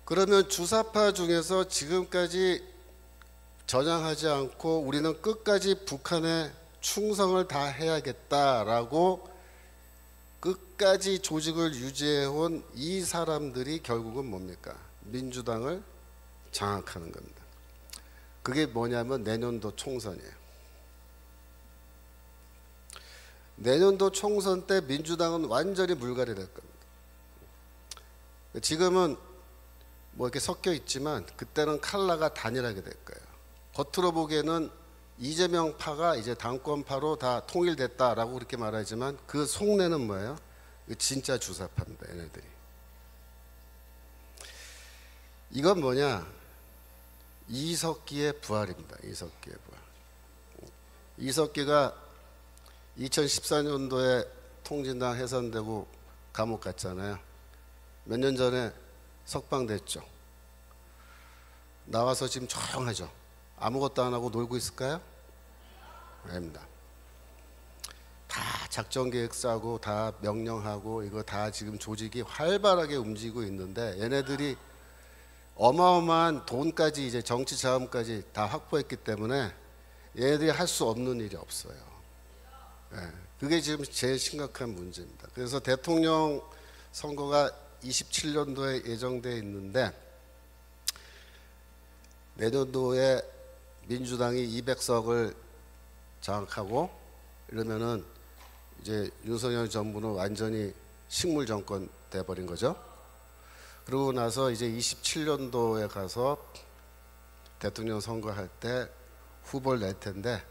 그러면 주사파 중에서 지금까지 전향하지 않고 우리는 끝까지 북한에 충성을 다 해야겠다라고 끝까지 조직을 유지해온 이 사람들이 결국은 뭡니까? 민주당을 장악하는 겁니다. 그게 뭐냐면 내년도 총선이에요. 내년도 총선 때 민주당은 완전히 물갈이 될 겁니다. 지금은 뭐 이렇게 섞여 있지만 그때는 칼라가 단일하게 될 거예요. 겉으로 보기에는 이재명파가 이제 당권파로 다 통일됐다라고 그렇게 말하지만 그 속내는 뭐예요? 진짜 주사파입니다. 얘네들이. 이건 뭐냐? 이석기의 부활입니다. 이석기의 부활. 이석기가 2014년도에 통진당 해산되고 감옥 갔잖아요. 몇 년 전에 석방됐죠. 나와서 지금 조용하죠. 아무것도 안 하고 놀고 있을까요? 아닙니다. 다 작전 계획 짜고 다 명령하고 이거 다 지금 조직이 활발하게 움직이고 있는데 얘네들이 어마어마한 돈까지 이제 정치 자금까지 다 확보했기 때문에 얘네들이 할 수 없는 일이 없어요. 그게 지금 제일 심각한 문제입니다. 그래서 대통령 선거가 27년도에 예정되어 있는데 내년도에 민주당이 200석을 장악하고 이러면은 이제 윤석열 정부는 완전히 식물 정권 돼버린 거죠. 그러고 나서 이제 27년도에 가서 대통령 선거할 때 후보를 낼 텐데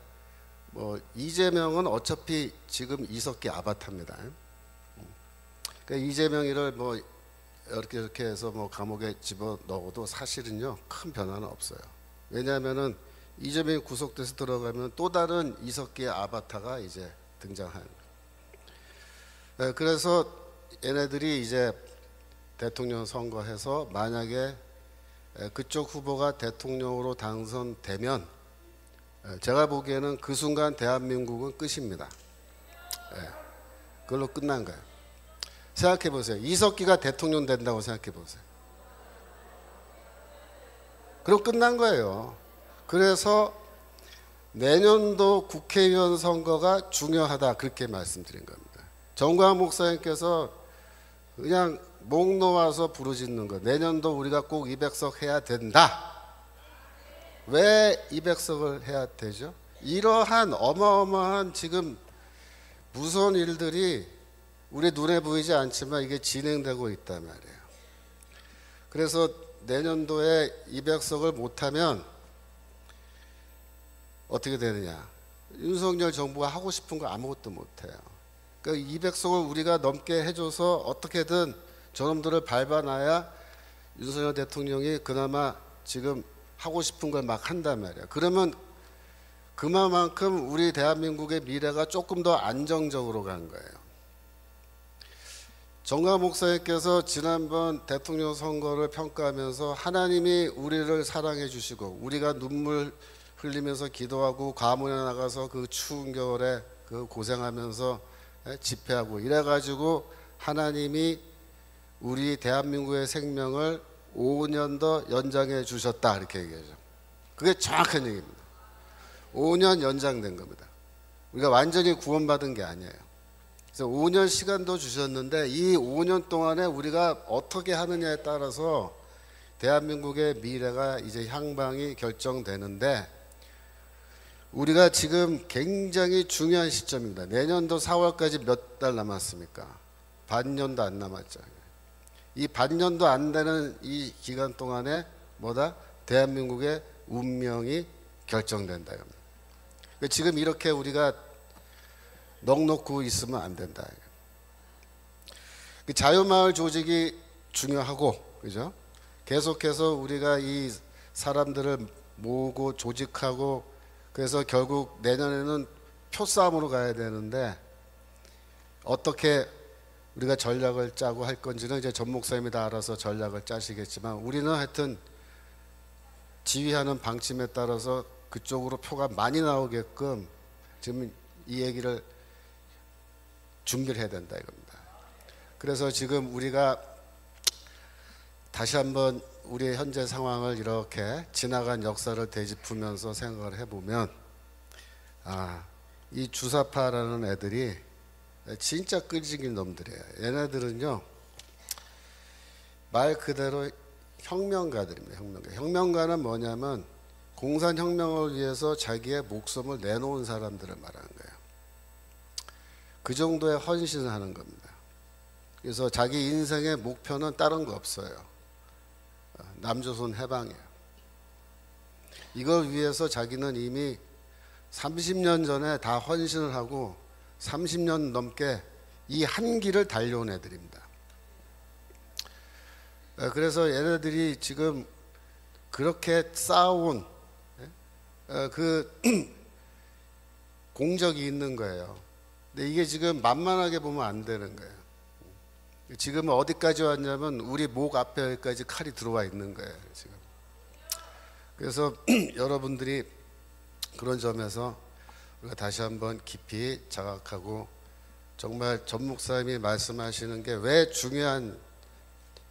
뭐 이재명은 어차피 지금 이석기 아바타입니다. 그러니까 이재명이를 뭐 이렇게 해서 뭐 감옥에 집어 넣어도 사실은요 큰 변화는 없어요. 왜냐하면은 이재명이 구속돼서 들어가면 또 다른 이석기의 아바타가 이제 등장하는 거예요. 그래서 얘네들이 이제 대통령 선거해서 만약에 그쪽 후보가 대통령으로 당선되면 제가 보기에는 그 순간 대한민국은 끝입니다. 그걸로 끝난 거예요. 생각해 보세요. 이석기가 대통령 된다고 생각해 보세요. 그럼 끝난 거예요. 그래서 내년도 국회의원 선거가 중요하다 그렇게 말씀드린 겁니다. 정광 목사님께서 그냥 목 놓아서 부르짖는 거. 내년도 우리가 꼭 200석 해야 된다. 왜 200석을 해야 되죠? 이러한 어마어마한 지금 무서운 일들이 우리 눈에 보이지 않지만 이게 진행되고 있단 말이에요. 그래서 내년도에 200석을 못하면 어떻게 되느냐? 윤석열 정부가 하고 싶은 거 아무것도 못해요. 그러니까 200석을 우리가 넘게 해줘서 어떻게든 저놈들을 밟아놔야 윤석열 대통령이 그나마 지금 하고 싶은 걸 막 한단 말이야. 그러면 그만큼 우리 대한민국의 미래가 조금 더 안정적으로 간 거예요. 정광 목사님께서 지난번 대통령 선거를 평가하면서 하나님이 우리를 사랑해 주시고 우리가 눈물 흘리면서 기도하고 과문에 나가서 그 추운 겨울에 그 고생하면서 집회하고 이래가지고 하나님이 우리 대한민국의 생명을 5년 더 연장해 주셨다 이렇게 얘기하죠. 그게 정확한 얘기입니다. 5년 연장된 겁니다. 우리가 완전히 구원받은 게 아니에요. 그래서 5년 시간도 주셨는데 이 5년 동안에 우리가 어떻게 하느냐에 따라서 대한민국의 미래가 이제 향방이 결정되는데 우리가 지금 굉장히 중요한 시점입니다. 내년도 4월까지 몇 달 남았습니까? 반년도 안 남았죠. 이 반년도 안 되는 이 기간 동안에 뭐다? 대한민국의 운명이 결정된다. 지금 이렇게 우리가 넋놓고 있으면 안 된다. 자유마을 조직이 중요하고, 그죠? 계속해서 우리가 이 사람들을 모으고 조직하고, 그래서 결국 내년에는 표싸움으로 가야 되는데 어떻게 우리가 전략을 짜고 할 건지는 이제 전 목사님이 다 알아서 전략을 짜시겠지만 우리는 하여튼 지휘하는 방침에 따라서 그쪽으로 표가 많이 나오게끔 지금 이 얘기를 준비를 해야 된다 이겁니다. 그래서 지금 우리가 다시 한번 우리의 현재 상황을 이렇게 지나간 역사를 되짚으면서 생각을 해보면 이 주사파라는 애들이 진짜 끄지긴 놈들이에요. 얘네들은요 말 그대로 혁명가들입니다. 혁명가는 뭐냐면 공산혁명을 위해서 자기의 목숨을 내놓은 사람들을 말하는 거예요. 그 정도의 헌신을 하는 겁니다. 그래서 자기 인생의 목표는 다른 거 없어요. 남조선 해방이에요. 이걸 위해서 자기는 이미 30년 전에 다 헌신을 하고 30년 넘게 이 한 길을 달려온 애들입니다. 그래서 얘네들이 지금 그렇게 쌓아온 그 공적이 있는 거예요. 근데 이게 지금 만만하게 보면 안 되는 거예요. 지금 어디까지 왔냐면 우리 목 앞에 여기까지 칼이 들어와 있는 거예요. 지금. 그래서 여러분들이 그런 점에서 우리가 다시 한번 깊이 자각하고 정말 전 목사님이 말씀하시는 게 왜 중요한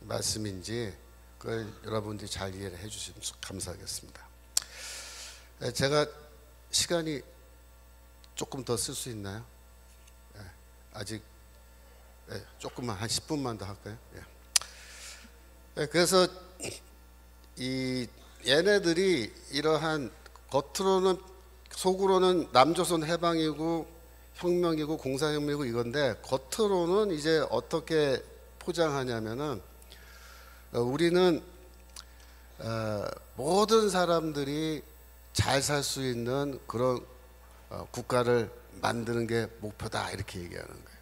말씀인지 그걸 여러분들이 잘 이해를 해주시면 감사하겠습니다. 제가 시간이 조금 더 쓸 수 있나요? 아직 조금만 한 10분만 더 할까요? 그래서 이 얘네들이 이러한 겉으로는 속으로는 남조선 해방이고 혁명이고 공산혁명이고 이건데 겉으로는 이제 어떻게 포장하냐면은 우리는 모든 사람들이 잘 살 수 있는 그런 국가를 만드는 게 목표다 이렇게 얘기하는 거예요.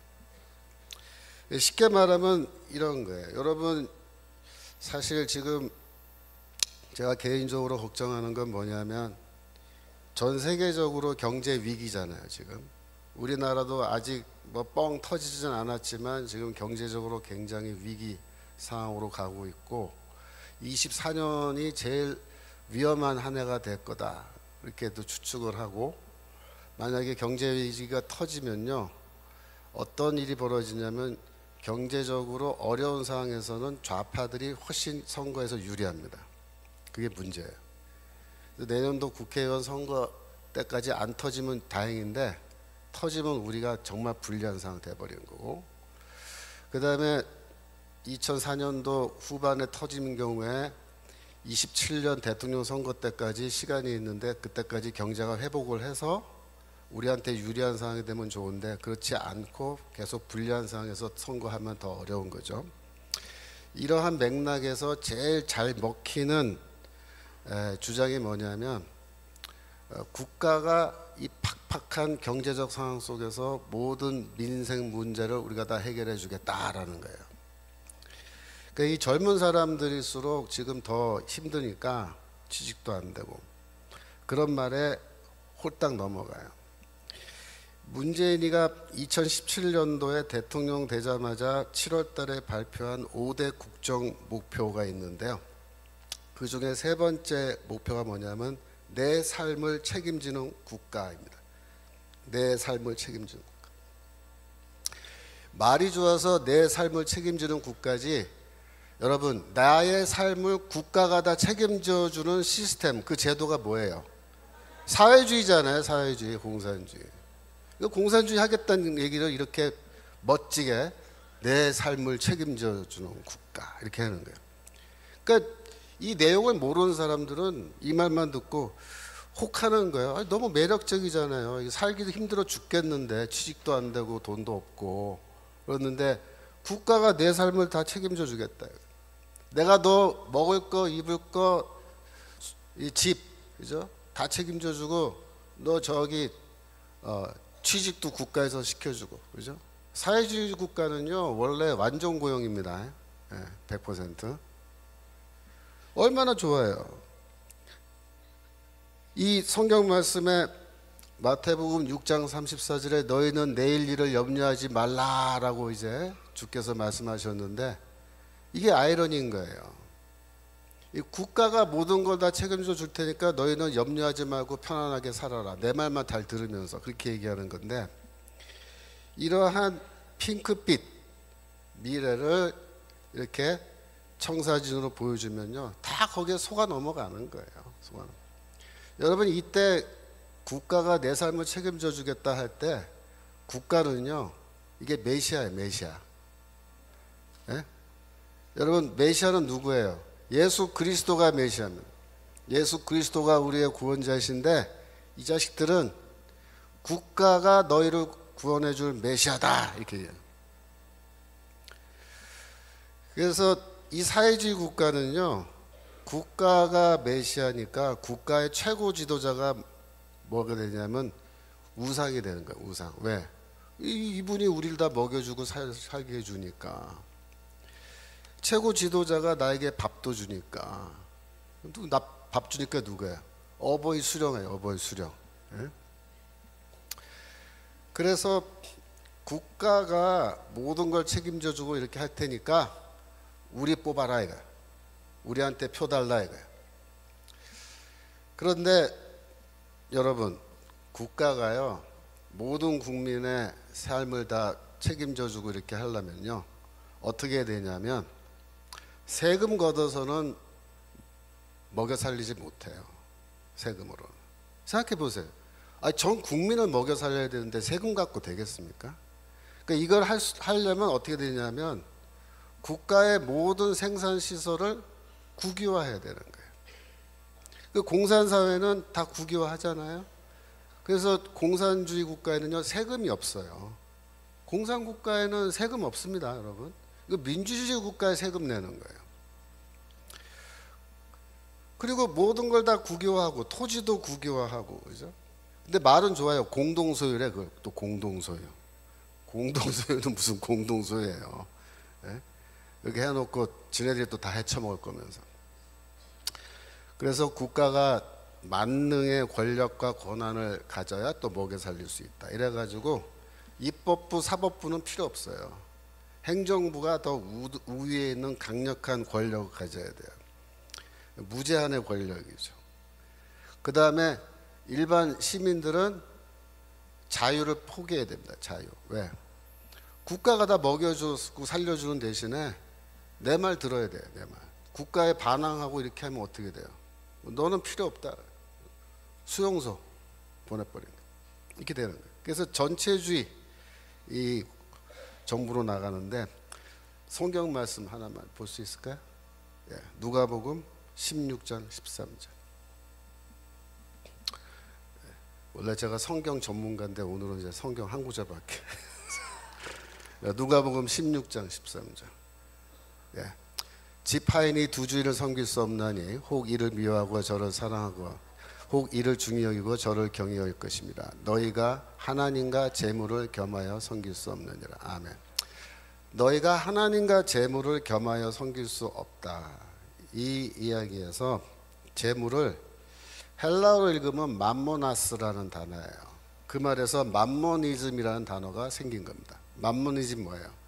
쉽게 말하면 이런 거예요. 여러분 사실 지금 제가 개인적으로 걱정하는 건 뭐냐면 전 세계적으로 경제 위기잖아요. 지금 우리나라도 아직 뭐 뻥 터지진 않았지만 지금 경제적으로 굉장히 위기 상황으로 가고 있고 24년이 제일 위험한 한 해가 될 거다 이렇게도 추측을 하고 만약에 경제 위기가 터지면요 어떤 일이 벌어지냐면 경제적으로 어려운 상황에서는 좌파들이 훨씬 선거에서 유리합니다. 그게 문제예요. 내년도 국회의원 선거 때까지 안 터지면 다행인데 터지면 우리가 정말 불리한 상황 돼버리는 거고 그 다음에 2004년도 후반에 터지는 경우에 27년 대통령 선거 때까지 시간이 있는데 그때까지 경제가 회복을 해서 우리한테 유리한 상황이 되면 좋은데 그렇지 않고 계속 불리한 상황에서 선거하면 더 어려운 거죠. 이러한 맥락에서 제일 잘 먹히는 주장이 뭐냐면 국가가 이 팍팍한 경제적 상황 속에서 모든 민생 문제를 우리가 다 해결해 주겠다라는 거예요. 그러니까 이 젊은 사람들일수록 지금 더 힘드니까 취직도 안 되고 그런 말에 홀딱 넘어가요. 문재인이가 2017년도에 대통령 되자마자 7월 달에 발표한 5대 국정 목표가 있는데요. 그 중에 세 번째 목표가 뭐냐면 내 삶을 책임지는 국가입니다. 내 삶을 책임지는 국가. 말이 좋아서 내 삶을 책임지는 국가지, 여러분 나의 삶을 국가가 다 책임져주는 시스템, 그 제도가 뭐예요? 사회주의잖아요. 사회주의, 공산주의. 공산주의 하겠다는 얘기를 이렇게 멋지게 내 삶을 책임져주는 국가 이렇게 하는 거예요. 그러니까 이 내용을 모르는 사람들은 이 말만 듣고 혹하는 거예요. 너무 매력적이잖아요. 살기도 힘들어 죽겠는데 취직도 안 되고 돈도 없고 그러는데 국가가 내 삶을 다 책임져 주겠다. 내가 너 먹을 거, 입을 거, 이 집, 그죠? 다 책임져 주고 너 저기 취직도 국가에서 시켜주고, 그죠? 사회주의 국가는요 원래 완전 고용입니다. 100%. 얼마나 좋아요. 이 성경 말씀에 마태복음 6장 34절에 너희는 내일 일을 염려하지 말라라고 이제 주께서 말씀하셨는데, 이게 아이러니인 거예요. 이 국가가 모든 걸 다 책임져 줄 테니까 너희는 염려하지 말고 편안하게 살아라. 내 말만 잘 들으면서 그렇게 얘기하는 건데, 이러한 핑크빛 미래를 이렇게 청사진으로 보여주면요 다 거기에 속아 넘어가는 거예요. 여러분 이때 국가가 내 삶을 책임져 주겠다 할 때 국가는요 이게 메시아예요. 메시아. 예? 여러분 메시아는 누구예요? 예수 그리스도가 메시아입니다. 예수 그리스도가 우리의 구원자이신데, 이 자식들은 국가가 너희를 구원해 줄 메시아다 이렇게 얘기해요. 그래서 이 사회주의 국가는요 국가가 메시아니까 국가의 최고 지도자가 뭐가 되냐면 우상이 되는 거예요. 우상. 왜? 이분이 우리를 다 먹여주고 살게 해주니까. 최고 지도자가 나에게 밥도 주니까. 나 밥 주니까 누구야? 어버이 수령이에요. 어버이 수령. 예? 그래서 국가가 모든 걸 책임져주고 이렇게 할 테니까 우리 뽑아라 이거야. 우리한테 표 달라 이거야. 그런데 여러분 국가가요 모든 국민의 삶을 다 책임져주고 이렇게 하려면요 어떻게 되냐면 세금 걷어서는 먹여 살리지 못해요. 세금으로. 생각해 보세요. 전 국민을 먹여 살려야 되는데 세금 갖고 되겠습니까? 그러니까 이걸 하려면 어떻게 되냐면 국가의 모든 생산 시설을 국유화해야 되는 거예요. 그 공산사회는 다 국유화하잖아요. 그래서 공산주의 국가에는요 세금이 없어요. 공산국가에는 세금 없습니다, 여러분. 이거 민주주의 국가에 세금 내는 거예요. 그리고 모든 걸 다 국유화하고 토지도 국유화하고, 그죠? 근데 말은 좋아요. 공동소유래. 그걸 또 공동소유. 공동소유는 무슨 공동소유예요? 예? 이렇게 해놓고 지네들이 또 다 헤쳐먹을 거면서. 그래서 국가가 만능의 권력과 권한을 가져야 또 먹여 살릴 수 있다. 이래가지고 입법부, 사법부는 필요 없어요. 행정부가 더 우위에 있는 강력한 권력을 가져야 돼요. 무제한의 권력이죠. 그 다음에 일반 시민들은 자유를 포기해야 됩니다. 자유. 왜? 국가가 다 먹여주고 살려주는 대신에 내 말 들어야 돼요. 내 말. 국가에 반항하고 이렇게 하면 어떻게 돼요? 너는 필요 없다. 수용소 보내버리는 거예요. 이렇게 되는 거예요. 그래서 전체주의 이 정부로 나가는데 성경 말씀 하나만 볼 수 있을까요? 예, 누가복음 16장 13절. 원래 제가 성경 전문가인데 오늘은 이제 성경 한 구절밖에. 누가복음 16장 13절. 예. 지파인이 두 주인을 섬길 수 없나니 혹 이를 미워하고 저를 사랑하고 혹 이를 중히 여기고 저를 경히 여길 것입니다. 너희가 하나님과 재물을 겸하여 섬길 수 없느니라. 아멘. 너희가 하나님과 재물을 겸하여 섬길 수 없다. 이 이야기에서 재물을 헬라어로 읽으면 맘모나스라는 단어예요. 그 말에서 맘모니즘이라는 단어가 생긴 겁니다. 맘모니즘 뭐예요?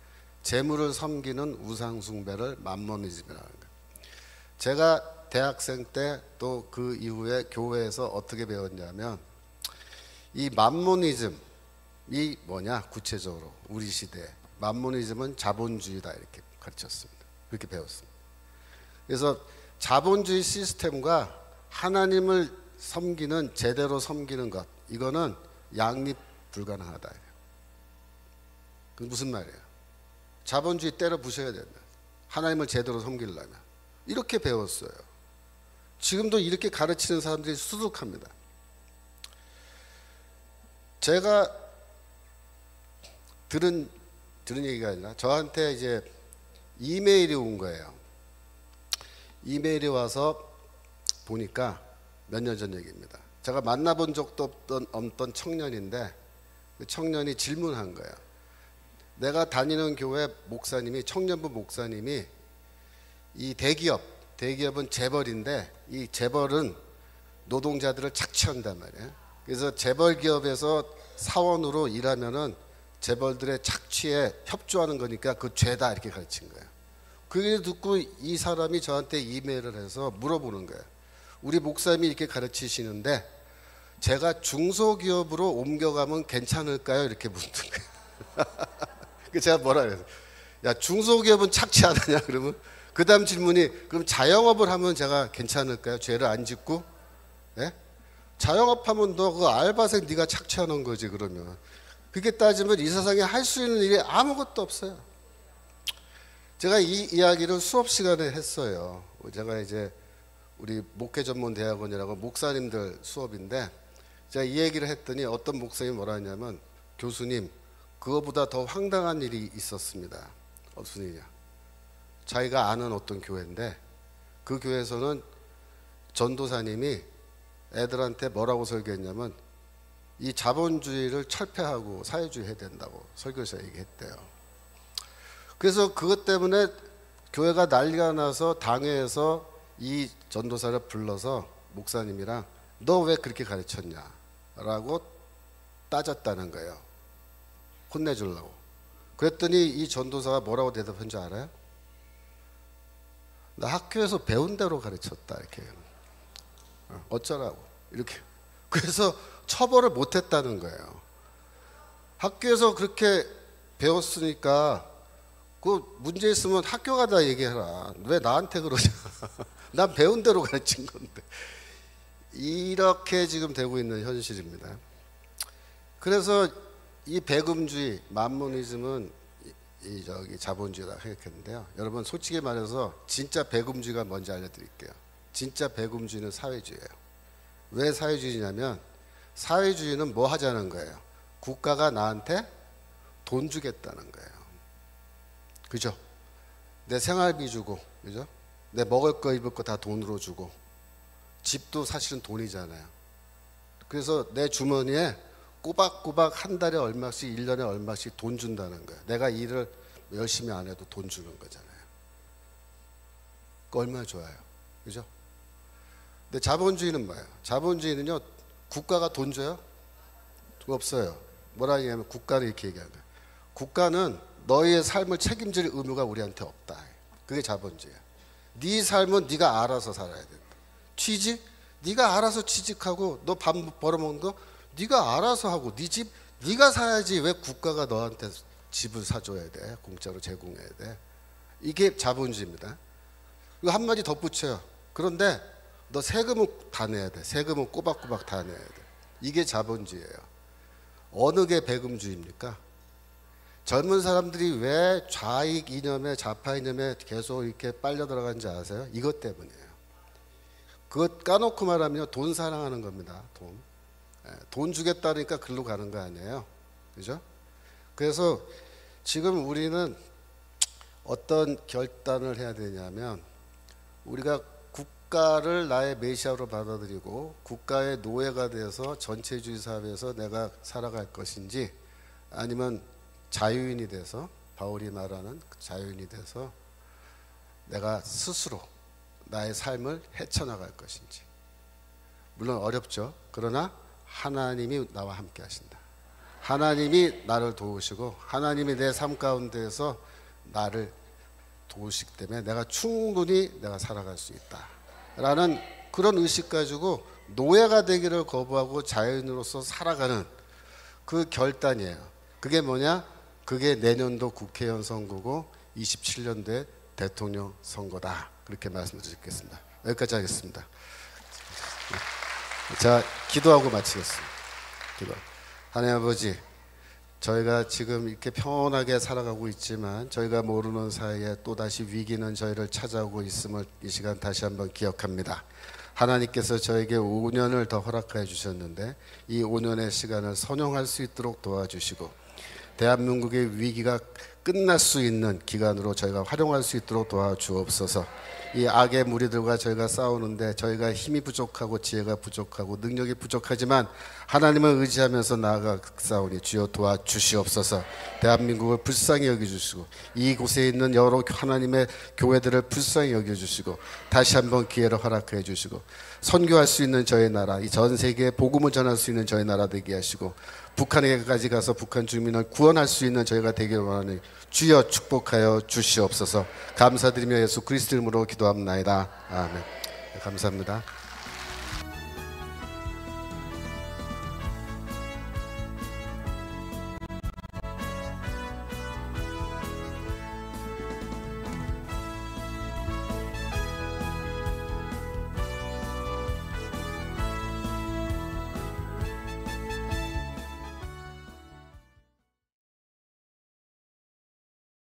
재물을 섬기는 우상 숭배를 맘모니즘이라는 거예요. 제가 대학생 때 또 그 이후에 교회에서 어떻게 배웠냐면 이 만모니즘이 뭐냐, 구체적으로 우리 시대에 만모니즘은 자본주의다 이렇게 가르쳤습니다. 그렇게 배웠습니다. 그래서 자본주의 시스템과 하나님을 섬기는, 제대로 섬기는 것, 이거는 양립 불가능하다. 그 무슨 말이에요? 자본주의 때려 부셔야 된다. 하나님을 제대로 섬기려면 이렇게 배웠어요. 지금도 이렇게 가르치는 사람들이 수두룩합니다. 제가 들은 얘기가 아니라 저한테 이제 이메일이 온 거예요. 이메일이 와서 보니까 몇 년 전 얘기입니다. 제가 만나본 적도 없던 청년인데 그 청년이 질문한 거예요. 내가 다니는 교회 목사님이, 청년부 목사님이 이 대기업은 재벌인데 이 재벌은 노동자들을 착취한단 말이에요. 그래서 재벌 기업에서 사원으로 일하면은 재벌들의 착취에 협조하는 거니까 그 죄다 이렇게 가르친 거예요. 그게 듣고 이 사람이 저한테 이메일을 해서 물어보는 거예요. 우리 목사님이 이렇게 가르치시는데 제가 중소기업으로 옮겨가면 괜찮을까요? 이렇게 묻는 거예요. 그래서 제가 뭐라 그래서, 야, 중소기업은 착취 안 하냐? 그러면 그 다음 질문이, 그럼 자영업을 하면 제가 괜찮을까요? 죄를 안 짓고? 예? 자영업하면 너 그 알바생 네가 착취하는 거지. 그러면 그렇게 따지면 이 세상에 할 수 있는 일이 아무것도 없어요. 제가 이 이야기를 수업 시간에 했어요. 제가 이제 우리 목회전문대학원이라고 목사님들 수업인데 제가 이 얘기를 했더니 어떤 목사님이 뭐라 했냐면, 교수님, 그거보다 더 황당한 일이 있었습니다. 무슨 일이냐? 자기가 아는 어떤 교회인데 그 교회에서는 전도사님이 애들한테 뭐라고 설교했냐면 이 자본주의를 철폐하고 사회주의 해야 된다고 설교에서 얘기했대요. 그래서 그것 때문에 교회가 난리가 나서 당회에서 이 전도사를 불러서 목사님이랑 너 왜 그렇게 가르쳤냐라고 따졌다는 거예요. 혼내주려고. 그랬더니 이 전도사가 뭐라고 대답한 줄 알아요? 나 학교에서 배운 대로 가르쳤다 이렇게. 어쩌라고 이렇게. 그래서 처벌을 못했다는 거예요. 학교에서 그렇게 배웠으니까 그 문제 있으면 학교 가다 얘기해라. 왜 나한테 그러냐? 난 배운 대로 가르친 건데. 이렇게 지금 되고 있는 현실입니다. 그래서 이 배금주의, 만모니즘은 이 자본주의다 생각했는데요. 여러분 솔직히 말해서 진짜 배금주의가 뭔지 알려드릴게요. 진짜 배금주의는 사회주의예요. 왜 사회주의냐면 사회주의는 뭐 하자는 거예요? 국가가 나한테 돈 주겠다는 거예요. 그죠? 내 생활비 주고, 그죠? 내 먹을 거 입을 거 다 돈으로 주고, 집도 사실은 돈이잖아요. 그래서 내 주머니에 꼬박꼬박 한 달에 얼마씩, 1년에 얼마씩 돈 준다는 거예요. 내가 일을 열심히 안 해도 돈 주는 거잖아요. 그 얼마나 좋아요. 그죠? 근데 자본주의는 뭐예요? 자본주의는요, 국가가 돈 줘요? 없어요. 뭐라 하냐면 국가는 이렇게 얘기하는 거예요. 국가는 너희의 삶을 책임질 의무가 우리한테 없다. 그게 자본주의야. 네 삶은 네가 알아서 살아야 된다. 취직? 네가 알아서 취직하고 너 밥 벌어먹는 거 네가 알아서 하고 네 집 네가 사야지 왜 국가가 너한테 집을 사줘야 돼? 공짜로 제공해야 돼? 이게 자본주의입니다. 이거 한마디 덧붙여요. 그런데 너 세금은 다 내야 돼. 세금은 꼬박꼬박 다 내야 돼. 이게 자본주의예요. 어느 게 배금주의입니까? 젊은 사람들이 왜 좌익 이념에 좌파 이념에 계속 이렇게 빨려 들어간지 아세요? 이것 때문이에요. 그것 까놓고 말하면 돈 사랑하는 겁니다. 돈 주겠다니까 글로 가는 거 아니에요. 그죠? 그래서 지금 우리는 어떤 결단을 해야 되냐면 우리가 국가를 나의 메시아로 받아들이고 국가의 노예가 돼서 전체주의 사회에서 내가 살아갈 것인지, 아니면 자유인이 돼서, 바울이 말하는 자유인이 돼서 내가 스스로 나의 삶을 헤쳐나갈 것인지. 물론 어렵죠. 그러나 하나님이 나와 함께 하신다. 하나님이 나를 도우시고 하나님이 내 삶 가운데에서 나를 도우시기 때문에 내가 충분히 내가 살아갈 수 있다. 라는 그런 의식 가지고 노예가 되기를 거부하고 자연으로서 살아가는 그 결단이에요. 그게 뭐냐? 그게 내년도 국회의원 선거고 27년도에 대통령 선거다. 그렇게 말씀드리겠습니다. 여기까지 하겠습니다. 자, 기도하고 마치겠습니다. 기도. 하나님 아버지, 저희가 지금 이렇게 평온하게 살아가고 있지만 저희가 모르는 사이에 또다시 위기는 저희를 찾아오고 있음을 이 시간 다시 한번 기억합니다. 하나님께서 저에게 5년을 더 허락하여 주셨는데 이 5년의 시간을 선용할 수 있도록 도와주시고 대한민국의 위기가 끝날 수 있는 기간으로 저희가 활용할 수 있도록 도와주옵소서. 이 악의 무리들과 저희가 싸우는데 저희가 힘이 부족하고 지혜가 부족하고 능력이 부족하지만 하나님을 의지하면서 나아가 싸우니 주여 도와주시옵소서. 대한민국을 불쌍히 여겨주시고 이곳에 있는 여러 하나님의 교회들을 불쌍히 여겨주시고 다시 한번 기회를 허락해 주시고 선교할 수 있는 저희 나라, 이 전 세계에 복음을 전할 수 있는 저희 나라 되게 하시고 북한에까지 가서 북한 주민을 구원할 수 있는 저희가 되길 원하니 주여 축복하여 주시옵소서. 감사드리며 예수 그리스도 이름으로 기도합나이다. 아멘. 감사합니다.